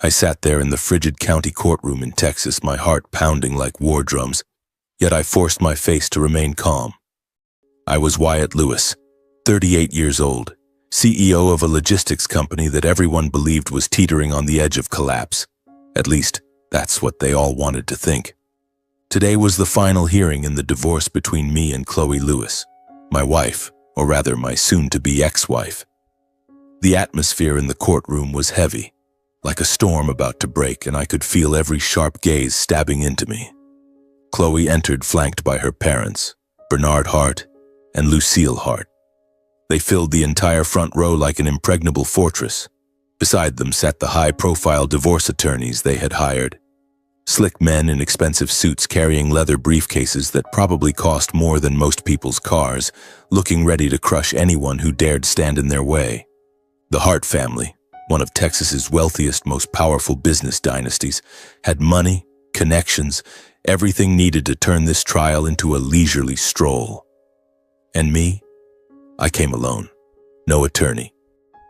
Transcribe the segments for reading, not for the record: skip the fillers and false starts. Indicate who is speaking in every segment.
Speaker 1: I sat there in the frigid county courtroom in Texas, my heart pounding like war drums, yet I forced my face to remain calm. I was Wyatt Lewis, 38 years old, CEO of a logistics company that everyone believed was teetering on the edge of collapse. At least, that's what they all wanted to think. Today was the final hearing in the divorce between me and Chloe Lewis, my wife, or rather my soon-to-be ex-wife. The atmosphere in the courtroom was heavy, like a storm about to break, and I could feel every sharp gaze stabbing into me. Chloe entered flanked by her parents, Bernard Hart and Lucille Hart. They filled the entire front row like an impregnable fortress. Beside them sat the high-profile divorce attorneys they had hired. Slick men in expensive suits carrying leather briefcases that probably cost more than most people's cars, looking ready to crush anyone who dared stand in their way. The Hart family, one of Texas's wealthiest, most powerful business dynasties, had money, connections, everything needed to turn this trial into a leisurely stroll. And me? I came alone. No attorney.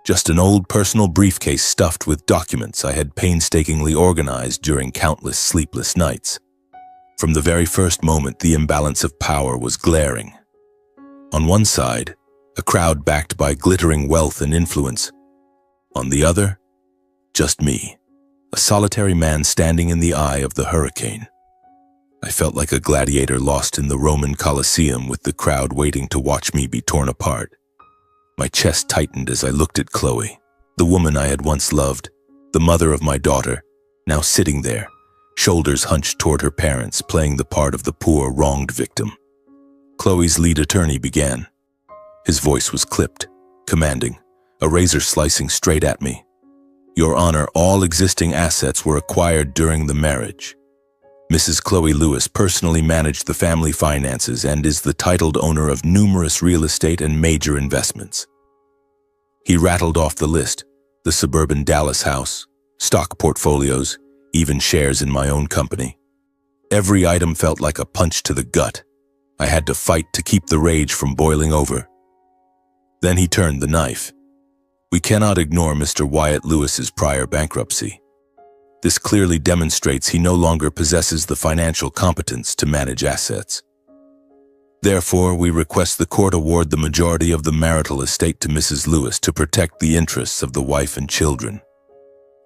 Speaker 1: Just an old personal briefcase stuffed with documents I had painstakingly organized during countless sleepless nights. From the very first moment, the imbalance of power was glaring. On one side, a crowd backed by glittering wealth and influence. On the other, just me, a solitary man standing in the eye of the hurricane. I felt like a gladiator lost in the Roman Colosseum with the crowd waiting to watch me be torn apart. My chest tightened as I looked at Chloe, the woman I had once loved, the mother of my daughter, now sitting there, shoulders hunched toward her parents, playing the part of the poor, wronged victim. Chloe's lead attorney began. His voice was clipped, commanding, a razor slicing straight at me. Your Honor, all existing assets were acquired during the marriage. Mrs. Chloe Lewis personally managed the family finances and is the titled owner of numerous real estate and major investments. He rattled off the list: the suburban Dallas house, stock portfolios, even shares in my own company. Every item felt like a punch to the gut. I had to fight to keep the rage from boiling over. Then he turned the knife. We cannot ignore Mr. Wyatt Lewis's prior bankruptcy. This clearly demonstrates he no longer possesses the financial competence to manage assets. Therefore, we request the court award the majority of the marital estate to Mrs. Lewis to protect the interests of the wife and children.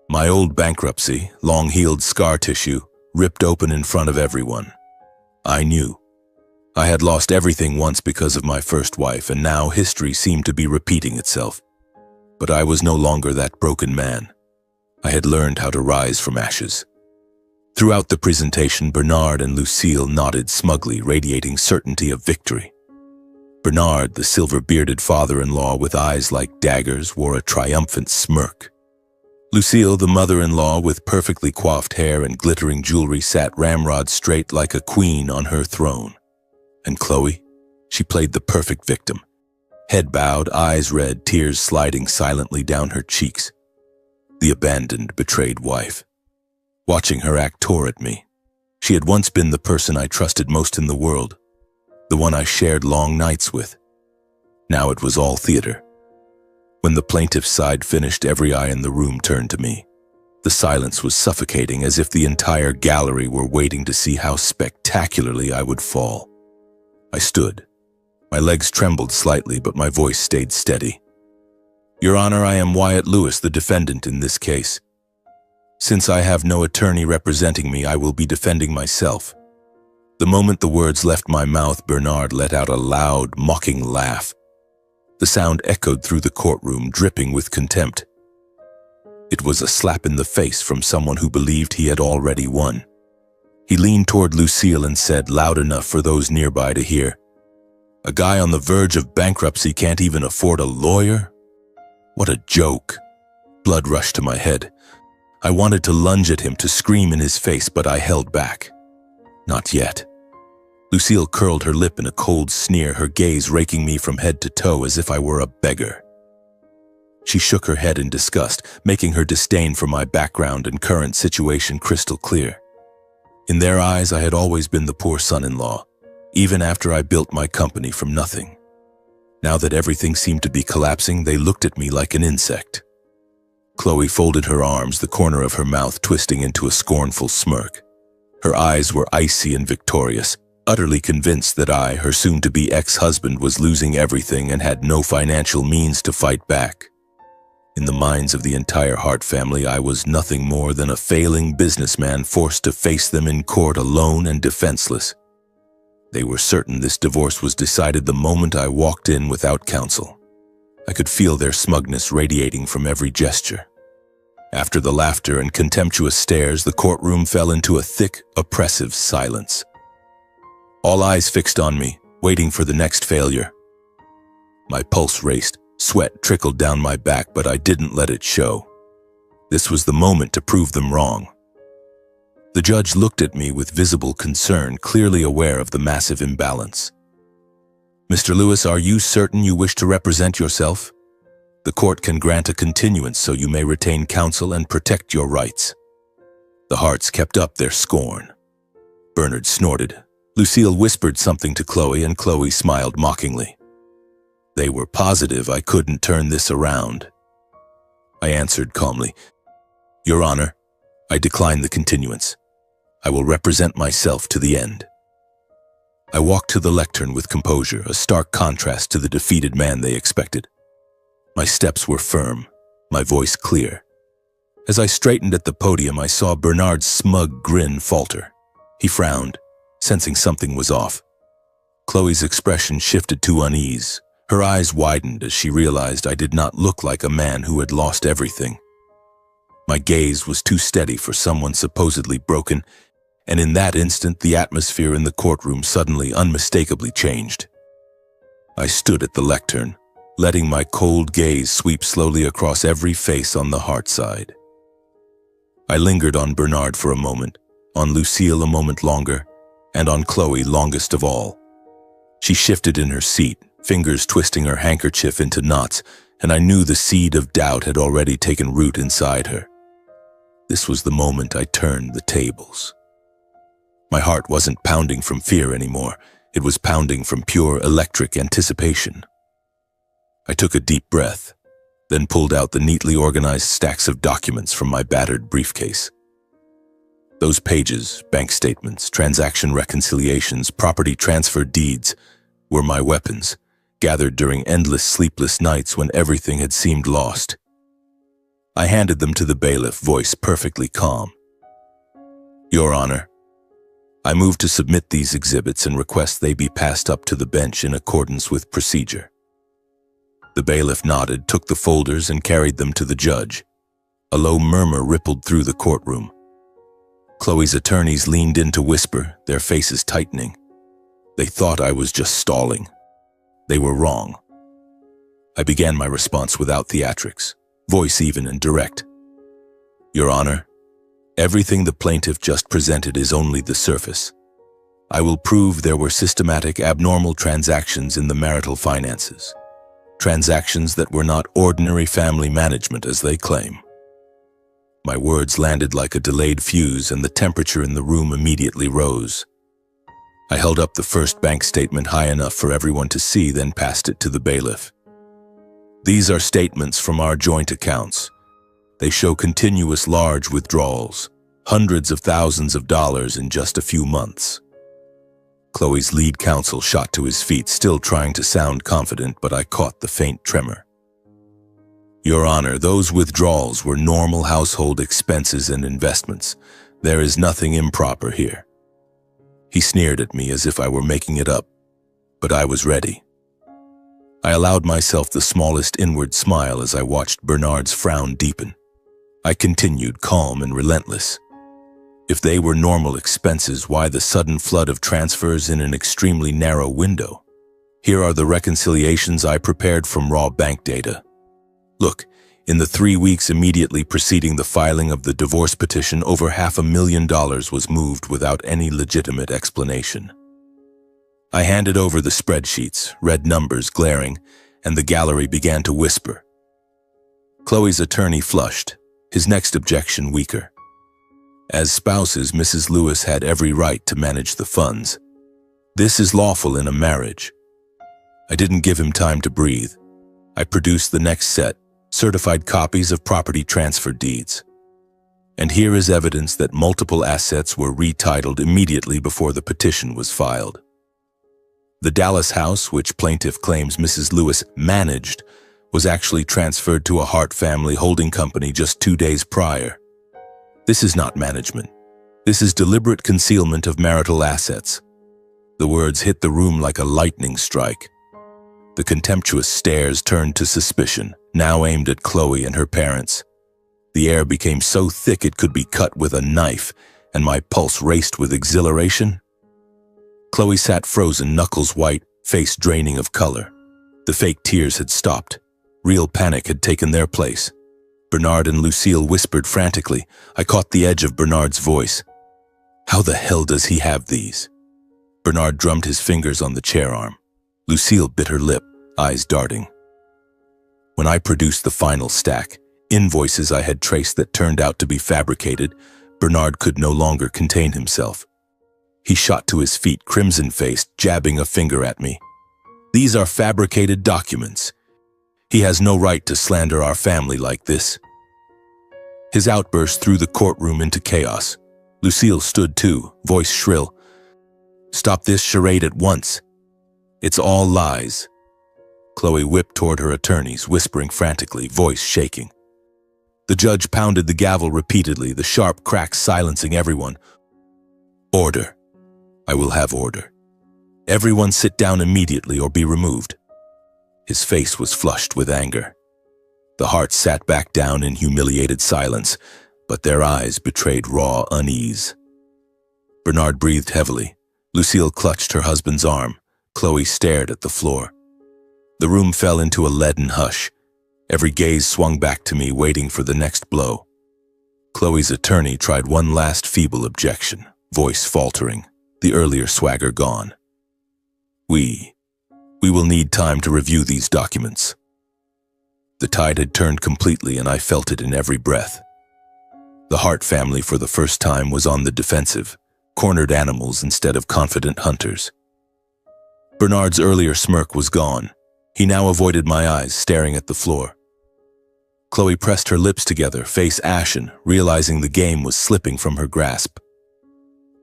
Speaker 1: My old bankruptcy, long-healed scar tissue, ripped open in front of everyone. I knew. I had lost everything once because of my first wife, and now history seemed to be repeating itself. But I was no longer that broken man. I had learned how to rise from ashes. Throughout the presentation, Bernard and Lucille nodded smugly, radiating certainty of victory. Bernard, the silver-bearded father-in-law with eyes like daggers, wore a triumphant smirk. Lucille, the mother-in-law with perfectly coiffed hair and glittering jewelry, sat ramrod straight like a queen on her throne. And Chloe? She played the perfect victim. Head bowed, eyes red, tears sliding silently down her cheeks. The abandoned, betrayed wife. Watching her act tore at me. She had once been the person I trusted most in the world, the one I shared long nights with. Now it was all theater. When the plaintiff's side finished, every eye in the room turned to me. The silence was suffocating, as if the entire gallery were waiting to see how spectacularly I would fall. I stood. My legs trembled slightly, but my voice stayed steady. Your Honor, I am Wyatt Lewis, the defendant in this case. Since I have no attorney representing me, I will be defending myself. The moment the words left my mouth, Bernard let out a loud, mocking laugh. The sound echoed through the courtroom, dripping with contempt. It was a slap in the face from someone who believed he had already won. He leaned toward Lucille and said, loud enough for those nearby to hear, "A guy on the verge of bankruptcy can't even afford a lawyer? What a joke." Blood rushed to my head. I wanted to lunge at him, to scream in his face, but I held back. Not yet. Lucille curled her lip in a cold sneer, her gaze raking me from head to toe as if I were a beggar. She shook her head in disgust, making her disdain for my background and current situation crystal clear. In their eyes, I had always been the poor son-in-law, even after I built my company from nothing. Now that everything seemed to be collapsing, they looked at me like an insect. Chloe folded her arms, the corner of her mouth twisting into a scornful smirk. Her eyes were icy and victorious, utterly convinced that I, her soon-to-be ex-husband, was losing everything and had no financial means to fight back. In the minds of the entire Hart family, I was nothing more than a failing businessman forced to face them in court alone and defenseless. They were certain this divorce was decided the moment I walked in without counsel. I could feel their smugness radiating from every gesture. After the laughter and contemptuous stares, the courtroom fell into a thick, oppressive silence. All eyes fixed on me, waiting for the next failure. My pulse raced, sweat trickled down my back, but I didn't let it show. This was the moment to prove them wrong. The judge looked at me with visible concern, clearly aware of the massive imbalance. "Mr. Lewis, are you certain you wish to represent yourself? The court can grant a continuance so you may retain counsel and protect your rights." The Harts kept up their scorn. Bernard snorted. Lucille whispered something to Chloe, and Chloe smiled mockingly. They were positive I couldn't turn this around. I answered calmly, "Your Honor, I decline the continuance. I will represent myself to the end." I walked to the lectern with composure, a stark contrast to the defeated man they expected. My steps were firm, my voice clear. As I straightened at the podium, I saw Bernard's smug grin falter. He frowned, sensing something was off. Chloe's expression shifted to unease. Her eyes widened as she realized I did not look like a man who had lost everything. My gaze was too steady for someone supposedly broken, and in that instant the atmosphere in the courtroom suddenly unmistakably changed. I stood at the lectern, letting my cold gaze sweep slowly across every face on the Hart side. I lingered on Bernard for a moment, on Lucille a moment longer, and on Chloe longest of all. She shifted in her seat, fingers twisting her handkerchief into knots, and I knew the seed of doubt had already taken root inside her. This was the moment I turned the tables. My heart wasn't pounding from fear anymore. It was pounding from pure electric anticipation. I took a deep breath, then pulled out the neatly organized stacks of documents from my battered briefcase. Those pages, bank statements, transaction reconciliations, property transfer deeds, were my weapons, gathered during endless sleepless nights when everything had seemed lost. I handed them to the bailiff, voice perfectly calm. "Your Honor, I move to submit these exhibits and request they be passed up to the bench in accordance with procedure." The bailiff nodded, took the folders, and carried them to the judge. A low murmur rippled through the courtroom. Chloe's attorneys leaned in to whisper, their faces tightening. They thought I was just stalling. They were wrong. I began my response without theatrics, voice even and direct. "Your Honor, everything the plaintiff just presented is only the surface. I will prove there were systematic, abnormal transactions in the marital finances. Transactions that were not ordinary family management as they claim." My words landed like a delayed fuse, and the temperature in the room immediately rose. I held up the first bank statement high enough for everyone to see, then passed it to the bailiff. "These are statements from our joint accounts. They show continuous large withdrawals, hundreds of thousands of dollars in just a few months." Chloe's lead counsel shot to his feet, still trying to sound confident, but I caught the faint tremor. "Your Honor, those withdrawals were normal household expenses and investments. There is nothing improper here." He sneered at me as if I were making it up, but I was ready. I allowed myself the smallest inward smile as I watched Bernard's frown deepen. I continued, calm and relentless. If they were normal expenses, why the sudden flood of transfers in an extremely narrow window? Here are the reconciliations I prepared from raw bank data. Look, in the 3 weeks immediately preceding the filing of the divorce petition, over $500,000 was moved without any legitimate explanation. I handed over the spreadsheets, red numbers glaring, and the gallery began to whisper. Chloe's attorney flushed, his next objection weaker. As spouses, Mrs. Lewis had every right to manage the funds. This is lawful in a marriage. I didn't give him time to breathe. I produced the next set, certified copies of property transfer deeds. And here is evidence that multiple assets were retitled immediately before the petition was filed. The Dallas house, which plaintiff claims Mrs. Lewis managed, was actually transferred to a Hart family holding company just 2 days prior. This is not management. This is deliberate concealment of marital assets. The words hit the room like a lightning strike. The contemptuous stares turned to suspicion, now aimed at Chloe and her parents. The air became so thick it could be cut with a knife, and my pulse raced with exhilaration. Chloe sat frozen, knuckles white, face draining of color. The fake tears had stopped. Real panic had taken their place. Bernard and Lucille whispered frantically. I caught the edge of Bernard's voice. How the hell does he have these? Bernard drummed his fingers on the chair arm. Lucille bit her lip, eyes darting. When I produced the final stack, invoices I had traced that turned out to be fabricated, Bernard could no longer contain himself. He shot to his feet, crimson-faced, jabbing a finger at me. These are fabricated documents. He has no right to slander our family like this. His outburst threw the courtroom into chaos. Lucille stood too, voice shrill. Stop this charade at once. It's all lies. Chloe whipped toward her attorneys, whispering frantically, voice shaking. The judge pounded the gavel repeatedly, the sharp cracks silencing everyone. Order. I will have order. Everyone sit down immediately or be removed. His face was flushed with anger. The Harts sat back down in humiliated silence, but their eyes betrayed raw unease. Bernard breathed heavily. Lucille clutched her husband's arm. Chloe stared at the floor. The room fell into a leaden hush. Every gaze swung back to me, waiting for the next blow. Chloe's attorney tried one last feeble objection, voice faltering, the earlier swagger gone. We will need time to review these documents. The tide had turned completely, and I felt it in every breath. The Hart family, for the first time, was on the defensive, cornered animals instead of confident hunters. Bernard's earlier smirk was gone. He now avoided my eyes, staring at the floor. Chloe pressed her lips together, face ashen, realizing the game was slipping from her grasp.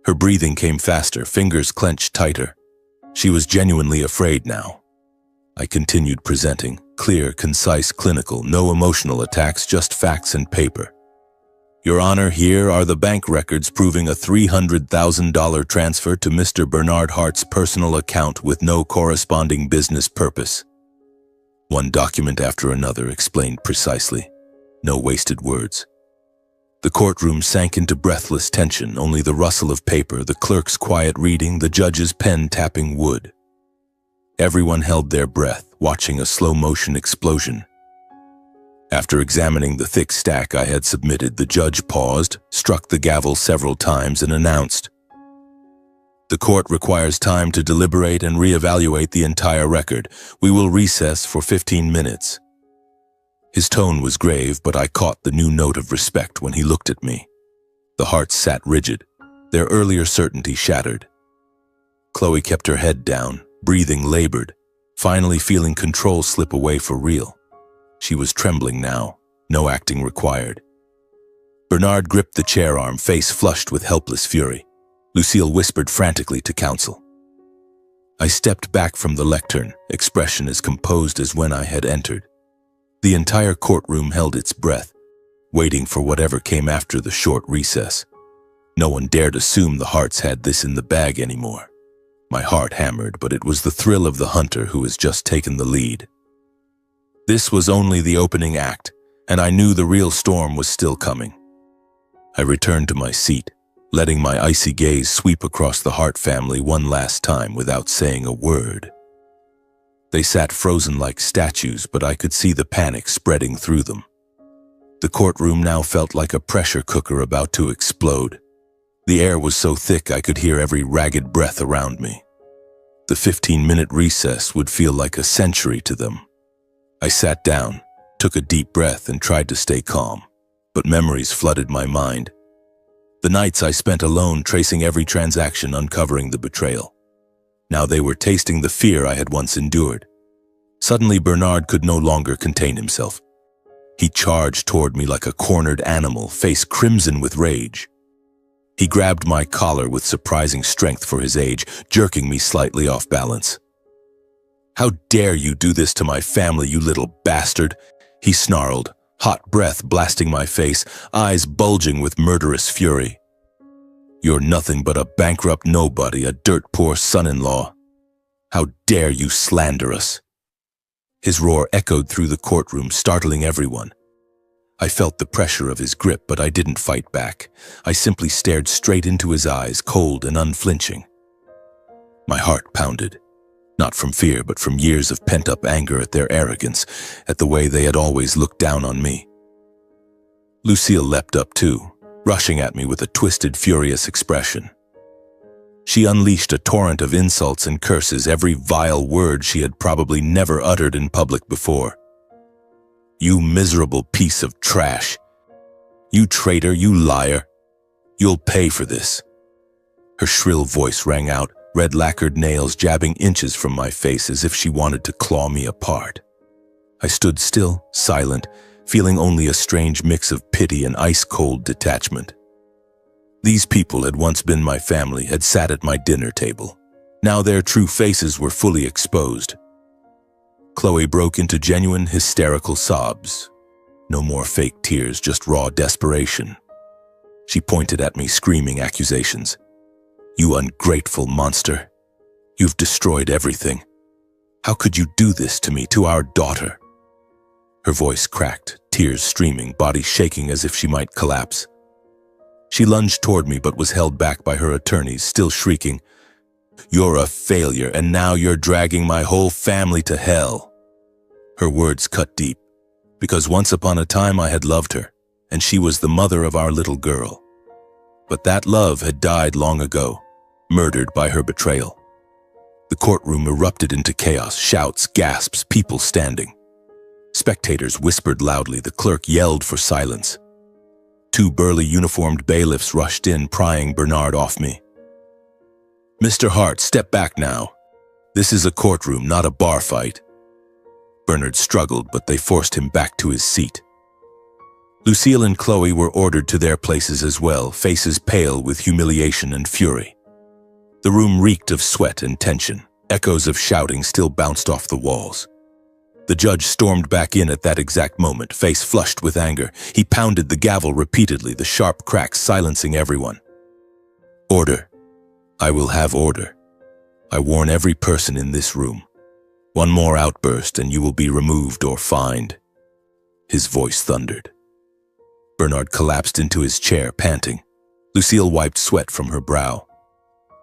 Speaker 1: Her breathing came faster, fingers clenched tighter. She was genuinely afraid now. I continued presenting, clear, concise, clinical, no emotional attacks, just facts and paper. Your Honor, here are the bank records proving a $300,000 transfer to Mr. Bernard Hart's personal account with no corresponding business purpose. One document after another explained precisely. No wasted words. The courtroom sank into breathless tension, only the rustle of paper, the clerk's quiet reading, the judge's pen tapping wood. Everyone held their breath, watching a slow-motion explosion. After examining the thick stack I had submitted, the judge paused, struck the gavel several times, and announced, "The court requires time to deliberate and reevaluate the entire record. We will recess for 15 minutes. His tone was grave, but I caught the new note of respect when he looked at me. The Harts sat rigid, their earlier certainty shattered. Chloe kept her head down, breathing labored, finally feeling control slip away for real. She was trembling now, no acting required. Bernard gripped the chair arm, face flushed with helpless fury. Lucille whispered frantically to counsel. I stepped back from the lectern, expression as composed as when I had entered. The entire courtroom held its breath, waiting for whatever came after the short recess. No one dared assume the Harts had this in the bag anymore. My heart hammered, but it was the thrill of the hunter who has just taken the lead. This was only the opening act, and I knew the real storm was still coming. I returned to my seat, letting my icy gaze sweep across the Hart family one last time without saying a word. They sat frozen like statues, but I could see the panic spreading through them. The courtroom now felt like a pressure cooker about to explode. The air was so thick I could hear every ragged breath around me. The 15-minute recess would feel like a century to them. I sat down, took a deep breath, and tried to stay calm, but memories flooded my mind. The nights I spent alone tracing every transaction, uncovering the betrayal. Now they were tasting the fear I had once endured. Suddenly Bernard could no longer contain himself. He charged toward me like a cornered animal, face crimson with rage. He grabbed my collar with surprising strength for his age, jerking me slightly off balance. "How dare you do this to my family, you little bastard?" he snarled, hot breath blasting my face, eyes bulging with murderous fury. "You're nothing but a bankrupt nobody, a dirt-poor son-in-law. How dare you slander us?" His roar echoed through the courtroom, startling everyone. I felt the pressure of his grip, but I didn't fight back. I simply stared straight into his eyes, cold and unflinching. My heart pounded, not from fear, but from years of pent-up anger at their arrogance, at the way they had always looked down on me. Lucille leapt up too, rushing at me with a twisted, furious expression. She unleashed a torrent of insults and curses, every vile word she had probably never uttered in public before. "You miserable piece of trash. You traitor, you liar. You'll pay for this." Her shrill voice rang out, red lacquered nails jabbing inches from my face as if she wanted to claw me apart. I stood still, silent, feeling only a strange mix of pity and ice-cold detachment. These people had once been my family, had sat at my dinner table. Now their true faces were fully exposed. Chloe broke into genuine, hysterical sobs. No more fake tears, just raw desperation. She pointed at me, screaming accusations. "You ungrateful monster. You've destroyed everything. How could you do this to me, to our daughter?" Her voice cracked, tears streaming, body shaking as if she might collapse. She lunged toward me but was held back by her attorneys, still shrieking, "You're a failure, and now you're dragging my whole family to hell." Her words cut deep, because once upon a time I had loved her, and she was the mother of our little girl. But that love had died long ago, murdered by her betrayal. The courtroom erupted into chaos, shouts, gasps, people standing. Spectators whispered loudly, the clerk yelled for silence. 2 burly uniformed bailiffs rushed in, prying Bernard off me. "Mr. Hart, step back now. This is a courtroom, not a bar fight." Bernard struggled, but they forced him back to his seat. Lucille and Chloe were ordered to their places as well, faces pale with humiliation and fury. The room reeked of sweat and tension. Echoes of shouting still bounced off the walls. The judge stormed back in at that exact moment, face flushed with anger. He pounded the gavel repeatedly, the sharp cracks silencing everyone. "Order. I will have order. I warn every person in this room. One more outburst and you will be removed or fined." His voice thundered. Bernard collapsed into his chair, panting. Lucille wiped sweat from her brow.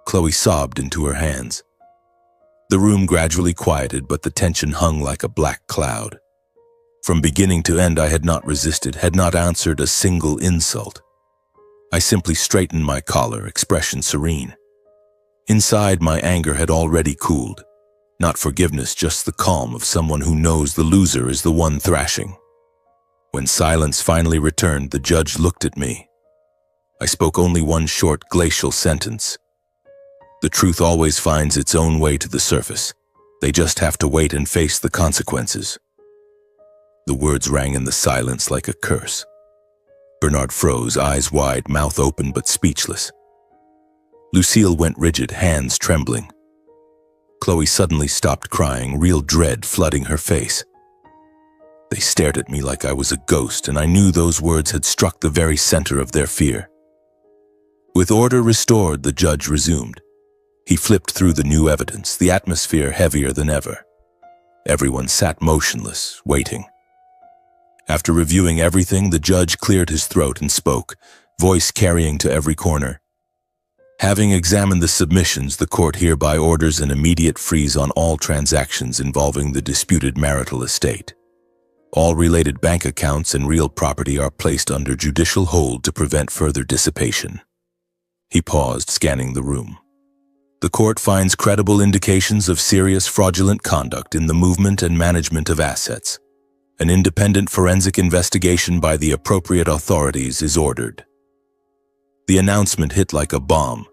Speaker 1: Chloe sobbed into her hands. The room gradually quieted, but the tension hung like a black cloud. From beginning to end, I had not resisted, had not answered a single insult. I simply straightened my collar, expression serene. Inside, my anger had already cooled. Not forgiveness, just the calm of someone who knows the loser is the one thrashing. When silence finally returned, the judge looked at me. I spoke only one short, glacial sentence. "The truth always finds its own way to the surface. They just have to wait and face the consequences." The words rang in the silence like a curse. Bernard froze, eyes wide, mouth open but speechless. Lucille went rigid, hands trembling. Chloe suddenly stopped crying, real dread flooding her face. They stared at me like I was a ghost, and I knew those words had struck the very center of their fear. With order restored, the judge resumed. He flipped through the new evidence, the atmosphere heavier than ever. Everyone sat motionless, waiting. After reviewing everything, the judge cleared his throat and spoke, voice carrying to every corner. "Having examined the submissions, the court hereby orders an immediate freeze on all transactions involving the disputed marital estate. All related bank accounts and real property are placed under judicial hold to prevent further dissipation." He paused, scanning the room. "The court finds credible indications of serious fraudulent conduct in the movement and management of assets. An independent forensic investigation by the appropriate authorities is ordered." The announcement hit like a bomb.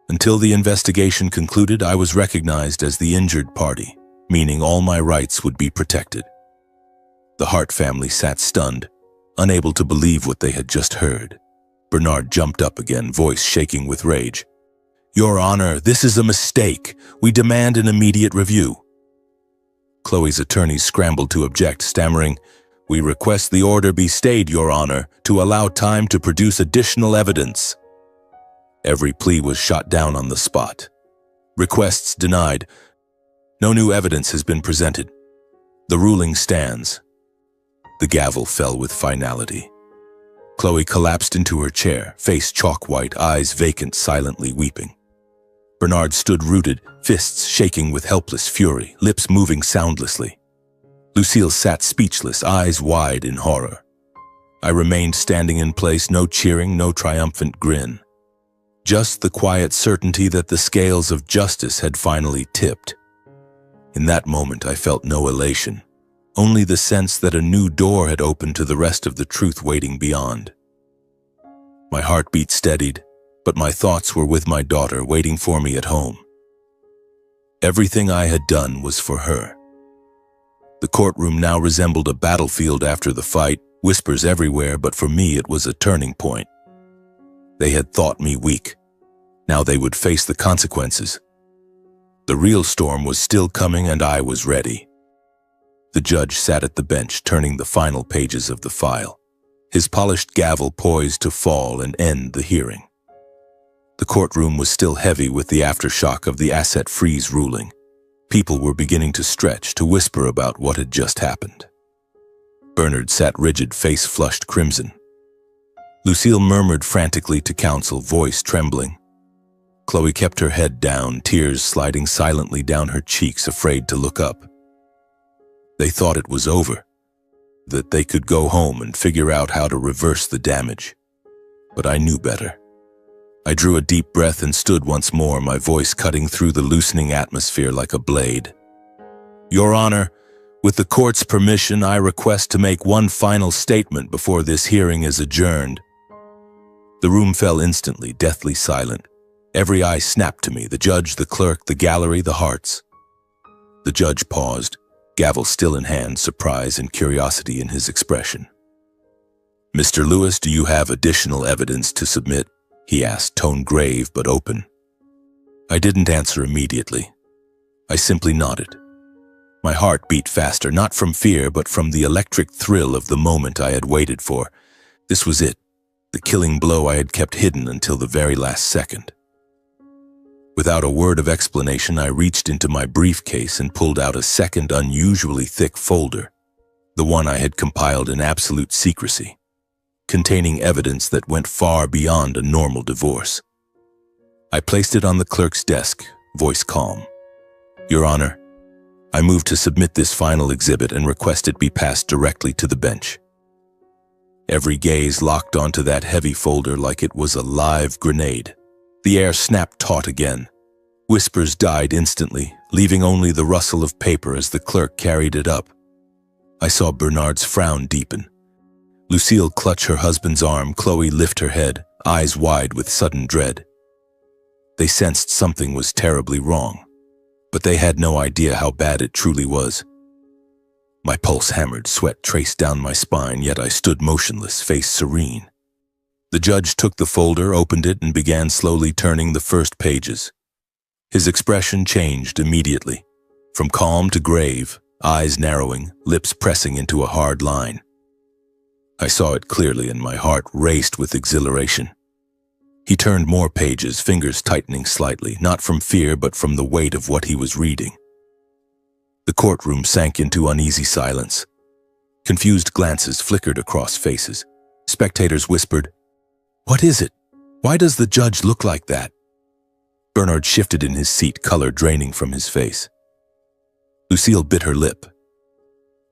Speaker 1: Until the investigation concluded, I was recognized as the injured party, meaning all my rights would be protected. The Hart family sat stunned, unable to believe what they had just heard. Bernard jumped up again, voice shaking with rage. "Your Honor, this is a mistake. We demand an immediate review." Chloe's attorneys scrambled to object, stammering, "We request the order be stayed, Your Honor, to allow time to produce additional evidence." Every plea was shot down on the spot. Requests denied. No new evidence has been presented. The ruling stands. The gavel fell with finality. Chloe collapsed into her chair, face chalk-white, eyes vacant, silently weeping. Bernard stood rooted, fists shaking with helpless fury, lips moving soundlessly. Lucille sat speechless, eyes wide in horror. I remained standing in place, no cheering, no triumphant grin. Just the quiet certainty that the scales of justice had finally tipped. In that moment, I felt no elation, only the sense that a new door had opened to the rest of the truth waiting beyond. My heartbeat steadied, but my thoughts were with my daughter waiting for me at home. Everything I had done was for her. The courtroom now resembled a battlefield after the fight, whispers everywhere, but for me it was a turning point. They had thought me weak. Now they would face the consequences. The real storm was still coming, and I was ready. The judge sat at the bench, turning the final pages of the file, his polished gavel poised to fall and end the hearing. The courtroom was still heavy with the aftershock of the asset freeze ruling. People were beginning to stretch, to whisper about what had just happened. Bernard sat rigid, face flushed crimson. Lucille murmured frantically to counsel, voice trembling. Chloe kept her head down, tears sliding silently down her cheeks, afraid to look up. They thought it was over, that they could go home and figure out how to reverse the damage. But I knew better. I drew a deep breath and stood once more, my voice cutting through the loosening atmosphere like a blade. "Your Honor, with the court's permission, I request to make one final statement before this hearing is adjourned." The room fell instantly, deathly silent. Every eye snapped to me, the judge, the clerk, the gallery, the Harts. The judge paused, gavel still in hand, surprise and curiosity in his expression. "Mr. Lewis, do you have additional evidence to submit?" he asked, tone grave but open. I didn't answer immediately. I simply nodded. My heart beat faster, not from fear, but from the electric thrill of the moment I had waited for. This was it, the killing blow I had kept hidden until the very last second. Without a word of explanation, I reached into my briefcase and pulled out a second, unusually thick folder, the one I had compiled in absolute secrecy, containing evidence that went far beyond a normal divorce. I placed it on the clerk's desk, voice calm. "Your Honor, I move to submit this final exhibit and request it be passed directly to the bench." Every gaze locked onto that heavy folder like it was a live grenade. The air snapped taut again. Whispers died instantly, leaving only the rustle of paper as the clerk carried it up. I saw Bernard's frown deepen. Lucille clutch her husband's arm, Chloe lift her head, eyes wide with sudden dread. They sensed something was terribly wrong, but they had no idea how bad it truly was. My pulse hammered, sweat traced down my spine, yet I stood motionless, face serene. The judge took the folder, opened it, and began slowly turning the first pages. His expression changed immediately, from calm to grave, eyes narrowing, lips pressing into a hard line. I saw it clearly, and my heart raced with exhilaration. He turned more pages, fingers tightening slightly, not from fear but from the weight of what he was reading. The courtroom sank into uneasy silence. Confused glances flickered across faces. Spectators whispered, "What is it? Why does the judge look like that?" Bernard shifted in his seat, color draining from his face. Lucille bit her lip.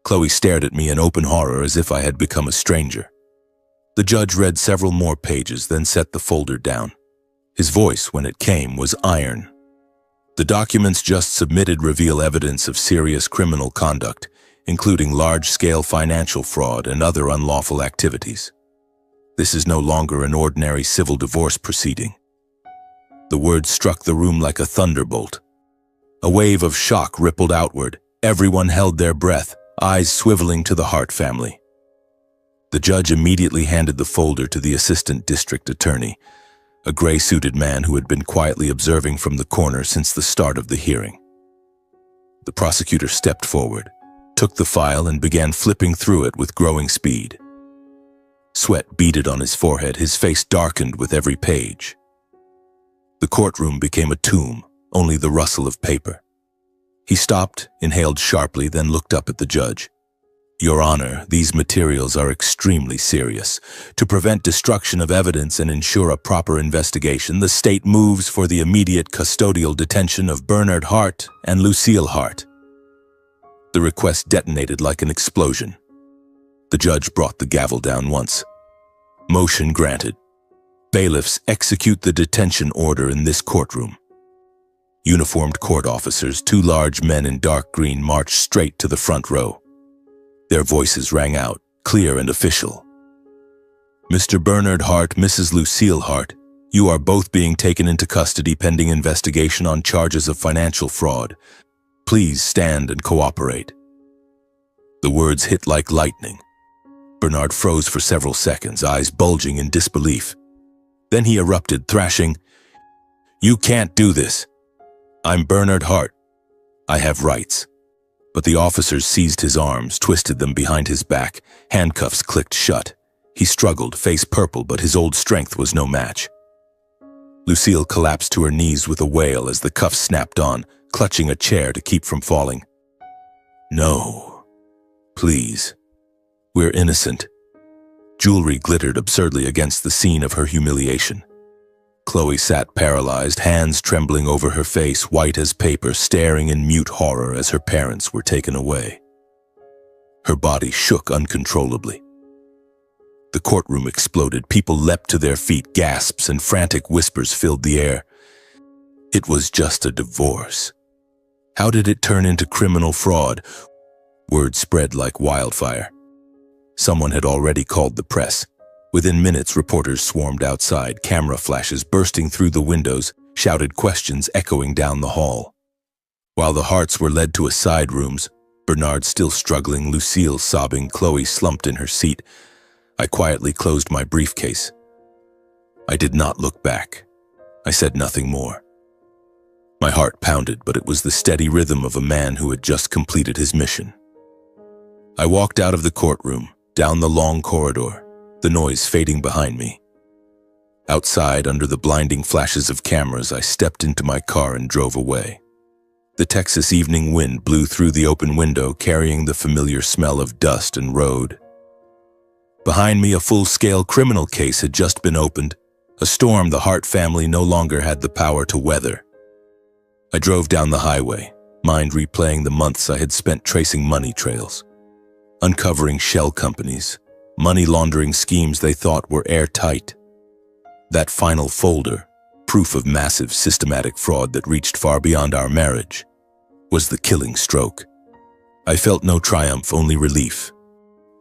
Speaker 1: Chloe stared at me in open horror as if I had become a stranger. The judge read several more pages, then set the folder down. His voice, when it came, was iron. "The documents just submitted reveal evidence of serious criminal conduct, including large-scale financial fraud and other unlawful activities. This is no longer an ordinary civil divorce proceeding." The words struck the room like a thunderbolt. A wave of shock rippled outward. Everyone held their breath, eyes swiveling to the Hart family. The judge immediately handed the folder to the assistant district attorney, a gray-suited man who had been quietly observing from the corner since the start of the hearing. The prosecutor stepped forward, took the file, and began flipping through it with growing speed. Sweat beaded on his forehead, his face darkened with every page. The courtroom became a tomb, only the rustle of paper. He stopped, inhaled sharply, then looked up at the judge. "Your Honor, these materials are extremely serious. To prevent destruction of evidence and ensure a proper investigation, the state moves for the immediate custodial detention of Bernard Hart and Lucille Hart." The request detonated like an explosion. The judge brought the gavel down once. "Motion granted. Bailiffs, execute the detention order in this courtroom." Uniformed court officers, two large men in dark green, marched straight to the front row. Their voices rang out, clear and official. "Mr. Bernard Hart, Mrs. Lucille Hart, you are both being taken into custody pending investigation on charges of financial fraud. Please stand and cooperate." The words hit like lightning. Bernard froze for several seconds, eyes bulging in disbelief. Then he erupted, thrashing, "You can't do this. I'm Bernard Hart. I have rights." But the officers seized his arms, twisted them behind his back. Handcuffs clicked shut. He struggled, face purple, but his old strength was no match. Lucille collapsed to her knees with a wail as the cuffs snapped on, clutching a chair to keep from falling. "No. Please. We're innocent." Jewelry glittered absurdly against the scene of her humiliation. Chloe sat paralyzed, hands trembling over her face, white as paper, staring in mute horror as her parents were taken away. Her body shook uncontrollably. The courtroom exploded. People leapt to their feet. Gasps and frantic whispers filled the air. It was just a divorce. How did it turn into criminal fraud? Word spread like wildfire. Someone had already called the press. Within minutes, reporters swarmed outside, camera flashes bursting through the windows, shouted questions echoing down the hall. While the Harts were led to a side rooms, Bernard still struggling, Lucille sobbing, Chloe slumped in her seat, I quietly closed my briefcase. I did not look back. I said nothing more. My heart pounded, but it was the steady rhythm of a man who had just completed his mission. I walked out of the courtroom, down the long corridor, the noise fading behind me. Outside, under the blinding flashes of cameras, I stepped into my car and drove away. The Texas evening wind blew through the open window, carrying the familiar smell of dust and road. Behind me, a full-scale criminal case had just been opened, a storm the Hart family no longer had the power to weather. I drove down the highway, mind replaying the months I had spent tracing money trails, uncovering shell companies, money laundering schemes they thought were airtight. That final folder, proof of massive systematic fraud that reached far beyond our marriage, was the killing stroke. I felt no triumph, only relief.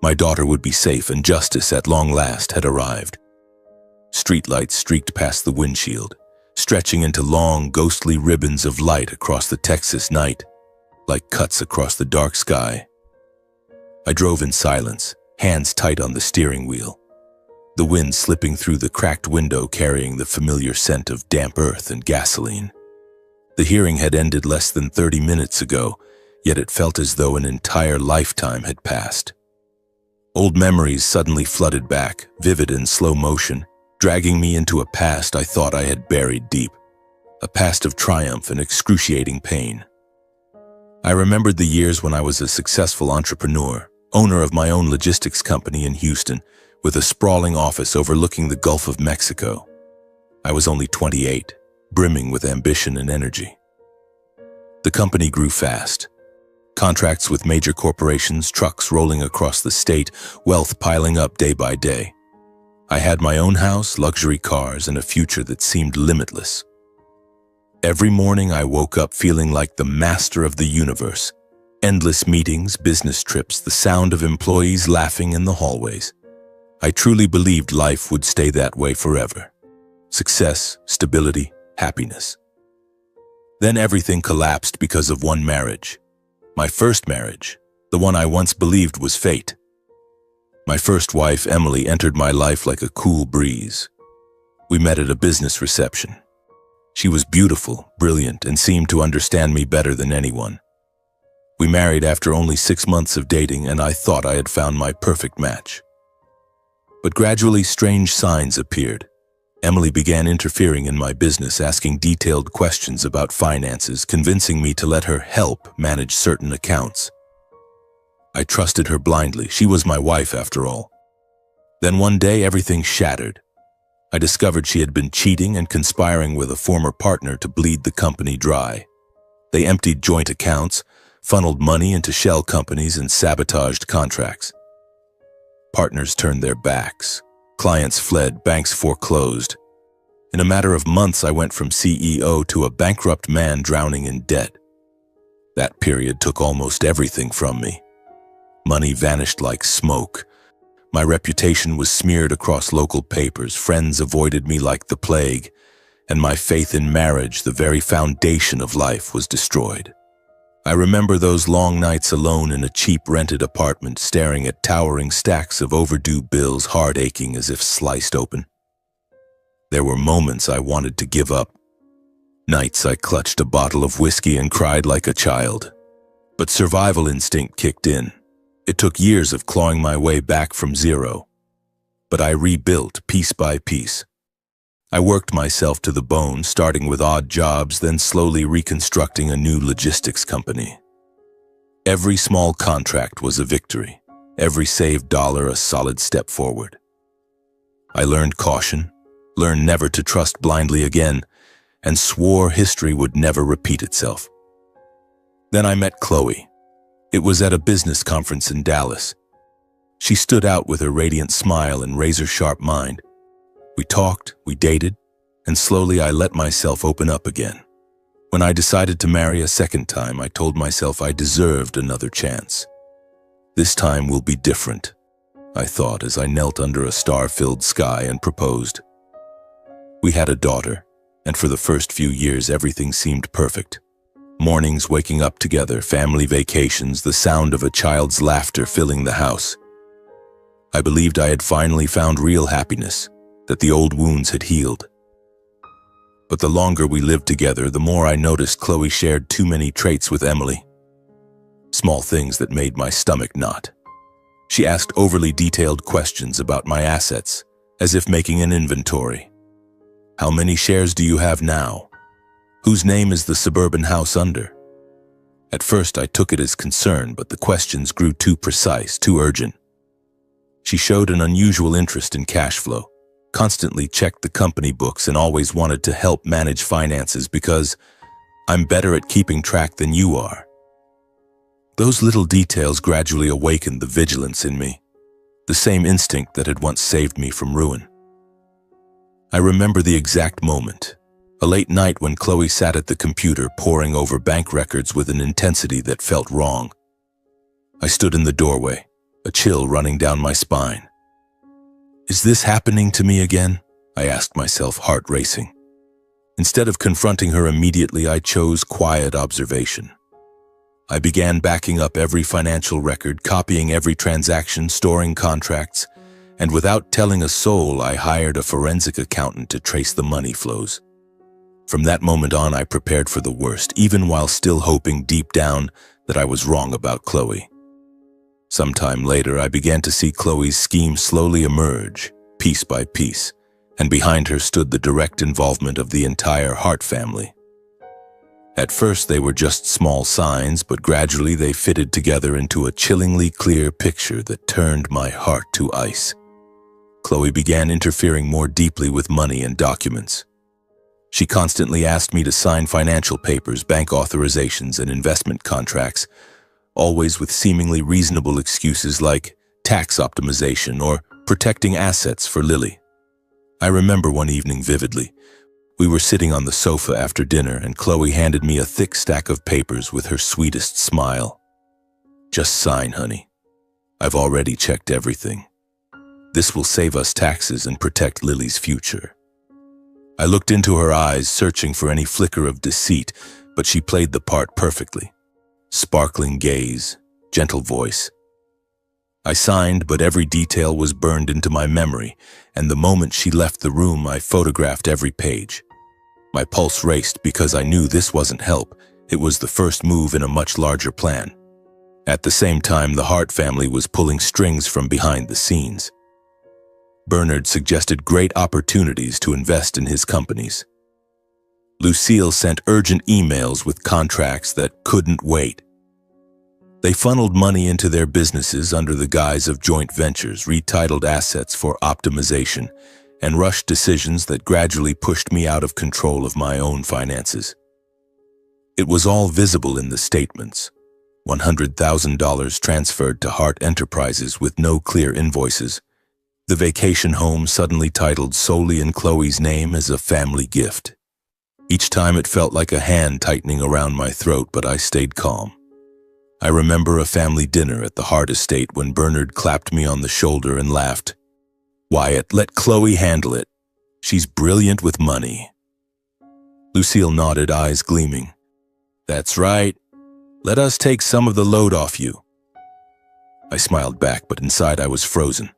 Speaker 1: My daughter would be safe and justice at long last had arrived. Streetlights streaked past the windshield, stretching into long, ghostly ribbons of light across the Texas night, like cuts across the dark sky. I drove in silence, hands tight on the steering wheel, the wind slipping through the cracked window carrying the familiar scent of damp earth and gasoline. The hearing had ended less than 30 minutes ago, yet it felt as though an entire lifetime had passed. Old memories suddenly flooded back, vivid in slow motion, dragging me into a past I thought I had buried deep, a past of triumph and excruciating pain. I remembered the years when I was a successful entrepreneur, owner of my own logistics company in Houston, with a sprawling office overlooking the Gulf of Mexico. I was only 28, brimming with ambition and energy. The company grew fast. Contracts with major corporations, trucks rolling across the state, wealth piling up day by day. I had my own house, luxury cars, and a future that seemed limitless. Every morning I woke up feeling like the master of the universe. Endless meetings, business trips, the sound of employees laughing in the hallways. I truly believed life would stay that way forever. Success, stability, happiness. Then everything collapsed because of one marriage. My first marriage, the one I once believed was fate. My first wife, Emily, entered my life like a cool breeze. We met at a business reception. She was beautiful, brilliant, and seemed to understand me better than anyone. We married after only 6 months of dating, and I thought I had found my perfect match. But gradually, strange signs appeared. Emily began interfering in my business, asking detailed questions about finances, convincing me to let her help manage certain accounts. I trusted her blindly. She was my wife, after all. Then one day, everything shattered. I discovered she had been cheating and conspiring with a former partner to bleed the company dry. They emptied joint accounts, funneled money into shell companies, and sabotaged contracts. Partners turned their backs. Clients fled, banks foreclosed. In a matter of months, I went from CEO to a bankrupt man drowning in debt. That period took almost everything from me. Money vanished like smoke. My reputation was smeared across local papers, friends avoided me like the plague, and my faith in marriage, the very foundation of life, was destroyed. I remember those long nights alone in a cheap rented apartment, staring at towering stacks of overdue bills, heart aching as if sliced open. There were moments I wanted to give up. Nights I clutched a bottle of whiskey and cried like a child. But survival instinct kicked in. It took years of clawing my way back from zero. But I rebuilt piece by piece. I worked myself to the bone, starting with odd jobs, then slowly reconstructing a new logistics company. Every small contract was a victory, every saved dollar a solid step forward. I learned caution, learned never to trust blindly again, and swore history would never repeat itself. Then I met Chloe. It was at a business conference in Dallas. She stood out with her radiant smile and razor-sharp mind. We talked, we dated, and slowly I let myself open up again. When I decided to marry a second time, I told myself I deserved another chance. This time will be different, I thought as I knelt under a star-filled sky and proposed. We had a daughter, and for the first few years everything seemed perfect. Mornings waking up together, family vacations, the sound of a child's laughter filling the house. I believed I had finally found real happiness, that the old wounds had healed. But the longer we lived together, the more I noticed Chloe shared too many traits with Emily. Small things that made my stomach knot. She asked overly detailed questions about my assets, as if making an inventory. How many shares do you have now? Whose name is the suburban house under? At first I took it as concern, but the questions grew too precise, too urgent. She showed an unusual interest in cash flow, constantly checked the company books, and always wanted to help manage finances because I'm better at keeping track than you are. Those little details gradually awakened the vigilance in me, the same instinct that had once saved me from ruin. I remember the exact moment, a late night when Chloe sat at the computer poring over bank records with an intensity that felt wrong. I stood in the doorway, a chill running down my spine. Is this happening to me again? I asked myself, heart racing. Instead of confronting her immediately, I chose quiet observation. I began backing up every financial record, copying every transaction, storing contracts, and without telling a soul, I hired a forensic accountant to trace the money flows. From that moment on, I prepared for the worst, even while still hoping deep down that I was wrong about Chloe. Sometime later, I began to see Chloe's scheme slowly emerge, piece by piece, and behind her stood the direct involvement of the entire Hart family. At first, they were just small signs, but gradually they fitted together into a chillingly clear picture that turned my heart to ice. Chloe began interfering more deeply with money and documents. She constantly asked me to sign financial papers, bank authorizations, and investment contracts, always with seemingly reasonable excuses like tax optimization or protecting assets for Lily. I remember one evening vividly. We were sitting on the sofa after dinner, and Chloe handed me a thick stack of papers with her sweetest smile. Just sign, honey. I've already checked everything. This will save us taxes and protect Lily's future. I looked into her eyes, searching for any flicker of deceit, but she played the part perfectly. Sparkling gaze, gentle voice. I signed, but every detail was burned into my memory, and the moment she left the room, I photographed every page. My pulse raced because I knew this wasn't help. It was the first move in a much larger plan. At the same time, the Hart family was pulling strings from behind the scenes. Bernard suggested great opportunities to invest in his companies. Lucille sent urgent emails with contracts that couldn't wait. They funneled money into their businesses under the guise of joint ventures, retitled assets for optimization, and rushed decisions that gradually pushed me out of control of my own finances. It was all visible in the statements. $100,000 transferred to Hart Enterprises with no clear invoices. The vacation home suddenly titled solely in Chloe's name as a family gift. Each time it felt like a hand tightening around my throat, but I stayed calm. I remember a family dinner at the Hart estate when Bernard clapped me on the shoulder and laughed. "Wyatt, let Chloe handle it. She's brilliant with money." Lucille nodded, eyes gleaming. "That's right. Let us take some of the load off you." I smiled back, but inside I was frozen.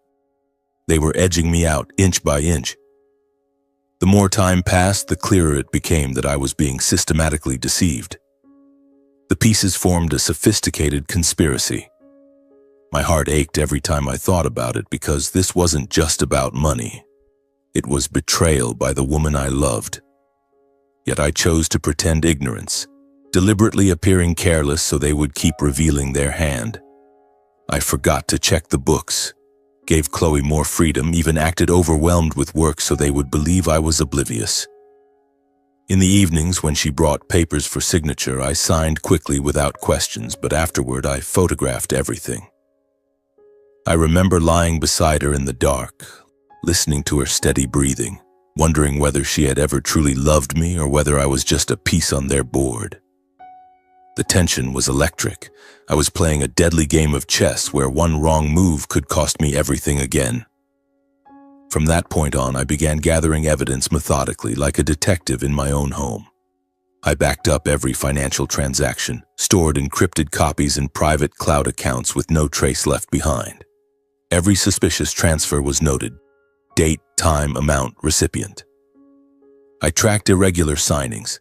Speaker 1: They were edging me out inch by inch. The more time passed, the clearer it became that I was being systematically deceived. The pieces formed a sophisticated conspiracy. My heart ached every time I thought about it because this wasn't just about money. It was betrayal by the woman I loved. Yet I chose to pretend ignorance, deliberately appearing careless so they would keep revealing their hand. I forgot to check the books, gave Chloe more freedom, even acted overwhelmed with work so they would believe I was oblivious. In the evenings, when she brought papers for signature, I signed quickly without questions, but afterward I photographed everything. I remember lying beside her in the dark, listening to her steady breathing, wondering whether she had ever truly loved me or whether I was just a piece on their board. The tension was electric. I was playing a deadly game of chess where one wrong move could cost me everything again. From that point on, I began gathering evidence methodically, like a detective in my own home. I backed up every financial transaction, stored encrypted copies in private cloud accounts with no trace left behind. Every suspicious transfer was noted: date, time, amount, recipient. I tracked irregular signings,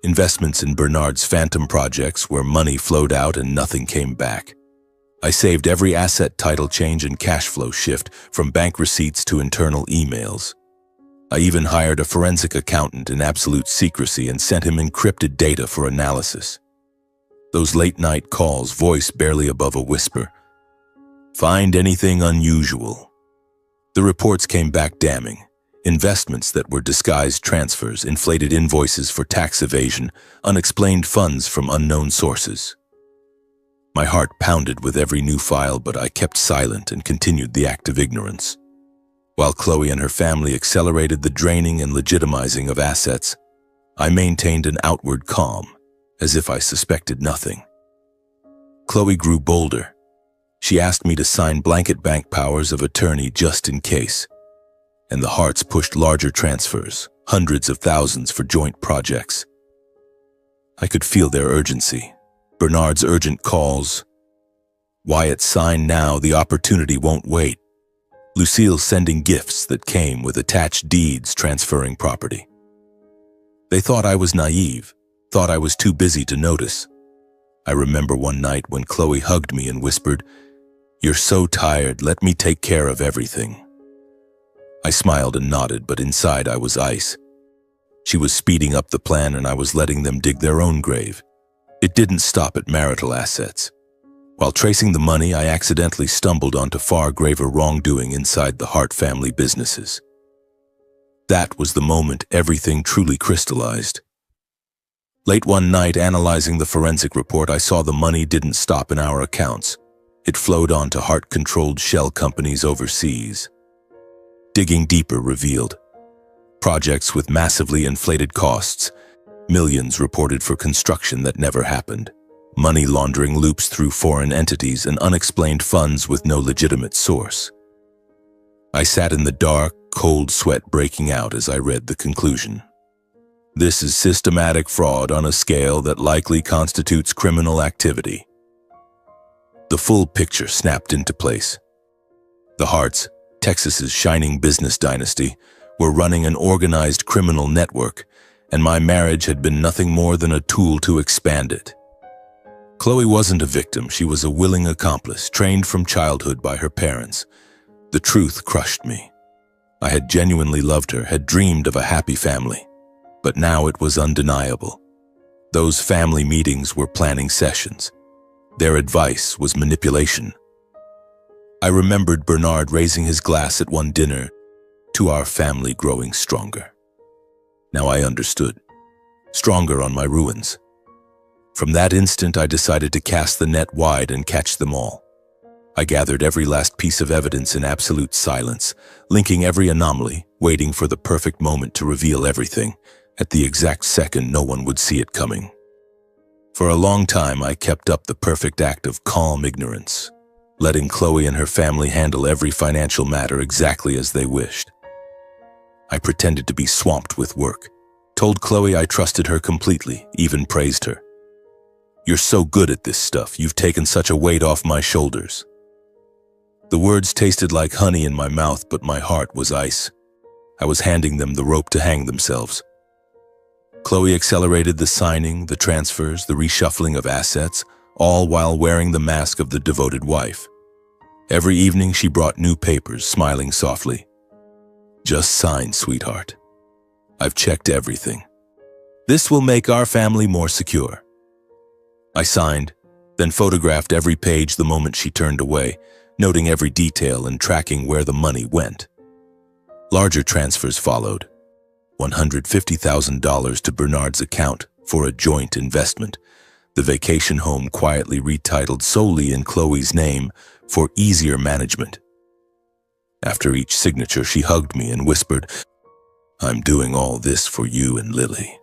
Speaker 1: investments in Bernard's phantom projects where money flowed out and nothing came back. I saved every asset title change and cash flow shift, from bank receipts to internal emails. I even hired a forensic accountant in absolute secrecy and sent him encrypted data for analysis. Those late-night calls, voice barely above a whisper. "Find anything unusual?" The reports came back damning. Investments that were disguised transfers, inflated invoices for tax evasion, unexplained funds from unknown sources. My heart pounded with every new file, but I kept silent and continued the act of ignorance. While Chloe and her family accelerated the draining and legitimizing of assets, I maintained an outward calm, as if I suspected nothing. Chloe grew bolder. She asked me to sign blanket bank powers of attorney just in case, and the Harts pushed larger transfers, hundreds of thousands for joint projects. I could feel their urgency. Bernard's urgent calls. "Wyatt, sign now, the opportunity won't wait." Lucille sending gifts that came with attached deeds transferring property. They thought I was naive, thought I was too busy to notice. I remember one night when Chloe hugged me and whispered, "You're so tired, let me take care of everything." I smiled and nodded, but inside I was ice. She was speeding up the plan and I was letting them dig their own grave. It didn't stop at marital assets. While tracing the money, I accidentally stumbled onto far graver wrongdoing inside the Hart family businesses. That was the moment everything truly crystallized. Late one night, analyzing the forensic report, I saw the money didn't stop in our accounts. It flowed on to Hart-controlled shell companies overseas. Digging deeper revealed projects with massively inflated costs, millions reported for construction that never happened, money laundering loops through foreign entities, and unexplained funds with no legitimate source. I sat in the dark, cold sweat breaking out as I read the conclusion. "This is systematic fraud on a scale that likely constitutes criminal activity." The full picture snapped into place. The Harts, Texas's shining business dynasty, were running an organized criminal network, and my marriage had been nothing more than a tool to expand it. Chloe wasn't a victim, she was a willing accomplice, trained from childhood by her parents. The truth crushed me. I had genuinely loved her, had dreamed of a happy family. But now it was undeniable. Those family meetings were planning sessions. Their advice was manipulation. I remembered Bernard raising his glass at one dinner to our family growing stronger. Now I understood. Stronger on my ruins. From that instant, I decided to cast the net wide and catch them all. I gathered every last piece of evidence in absolute silence, linking every anomaly, waiting for the perfect moment to reveal everything. At the exact second, no one would see it coming. For a long time, I kept up the perfect act of calm ignorance, letting Chloe and her family handle every financial matter exactly as they wished. I pretended to be swamped with work, told Chloe I trusted her completely, even praised her. "You're so good at this stuff, you've taken such a weight off my shoulders." The words tasted like honey in my mouth, but my heart was ice. I was handing them the rope to hang themselves. Chloe accelerated the signing, the transfers, the reshuffling of assets, all while wearing the mask of the devoted wife. Every evening she brought new papers, smiling softly. "Just sign, sweetheart. I've checked everything. This will make our family more secure." I signed, then photographed every page the moment she turned away, noting every detail and tracking where the money went. Larger transfers followed. $150,000 to Bernard's account for a joint investment, the vacation home quietly retitled solely in Chloe's name for easier management. After each signature, she hugged me and whispered, "I'm doing all this for you and Lily."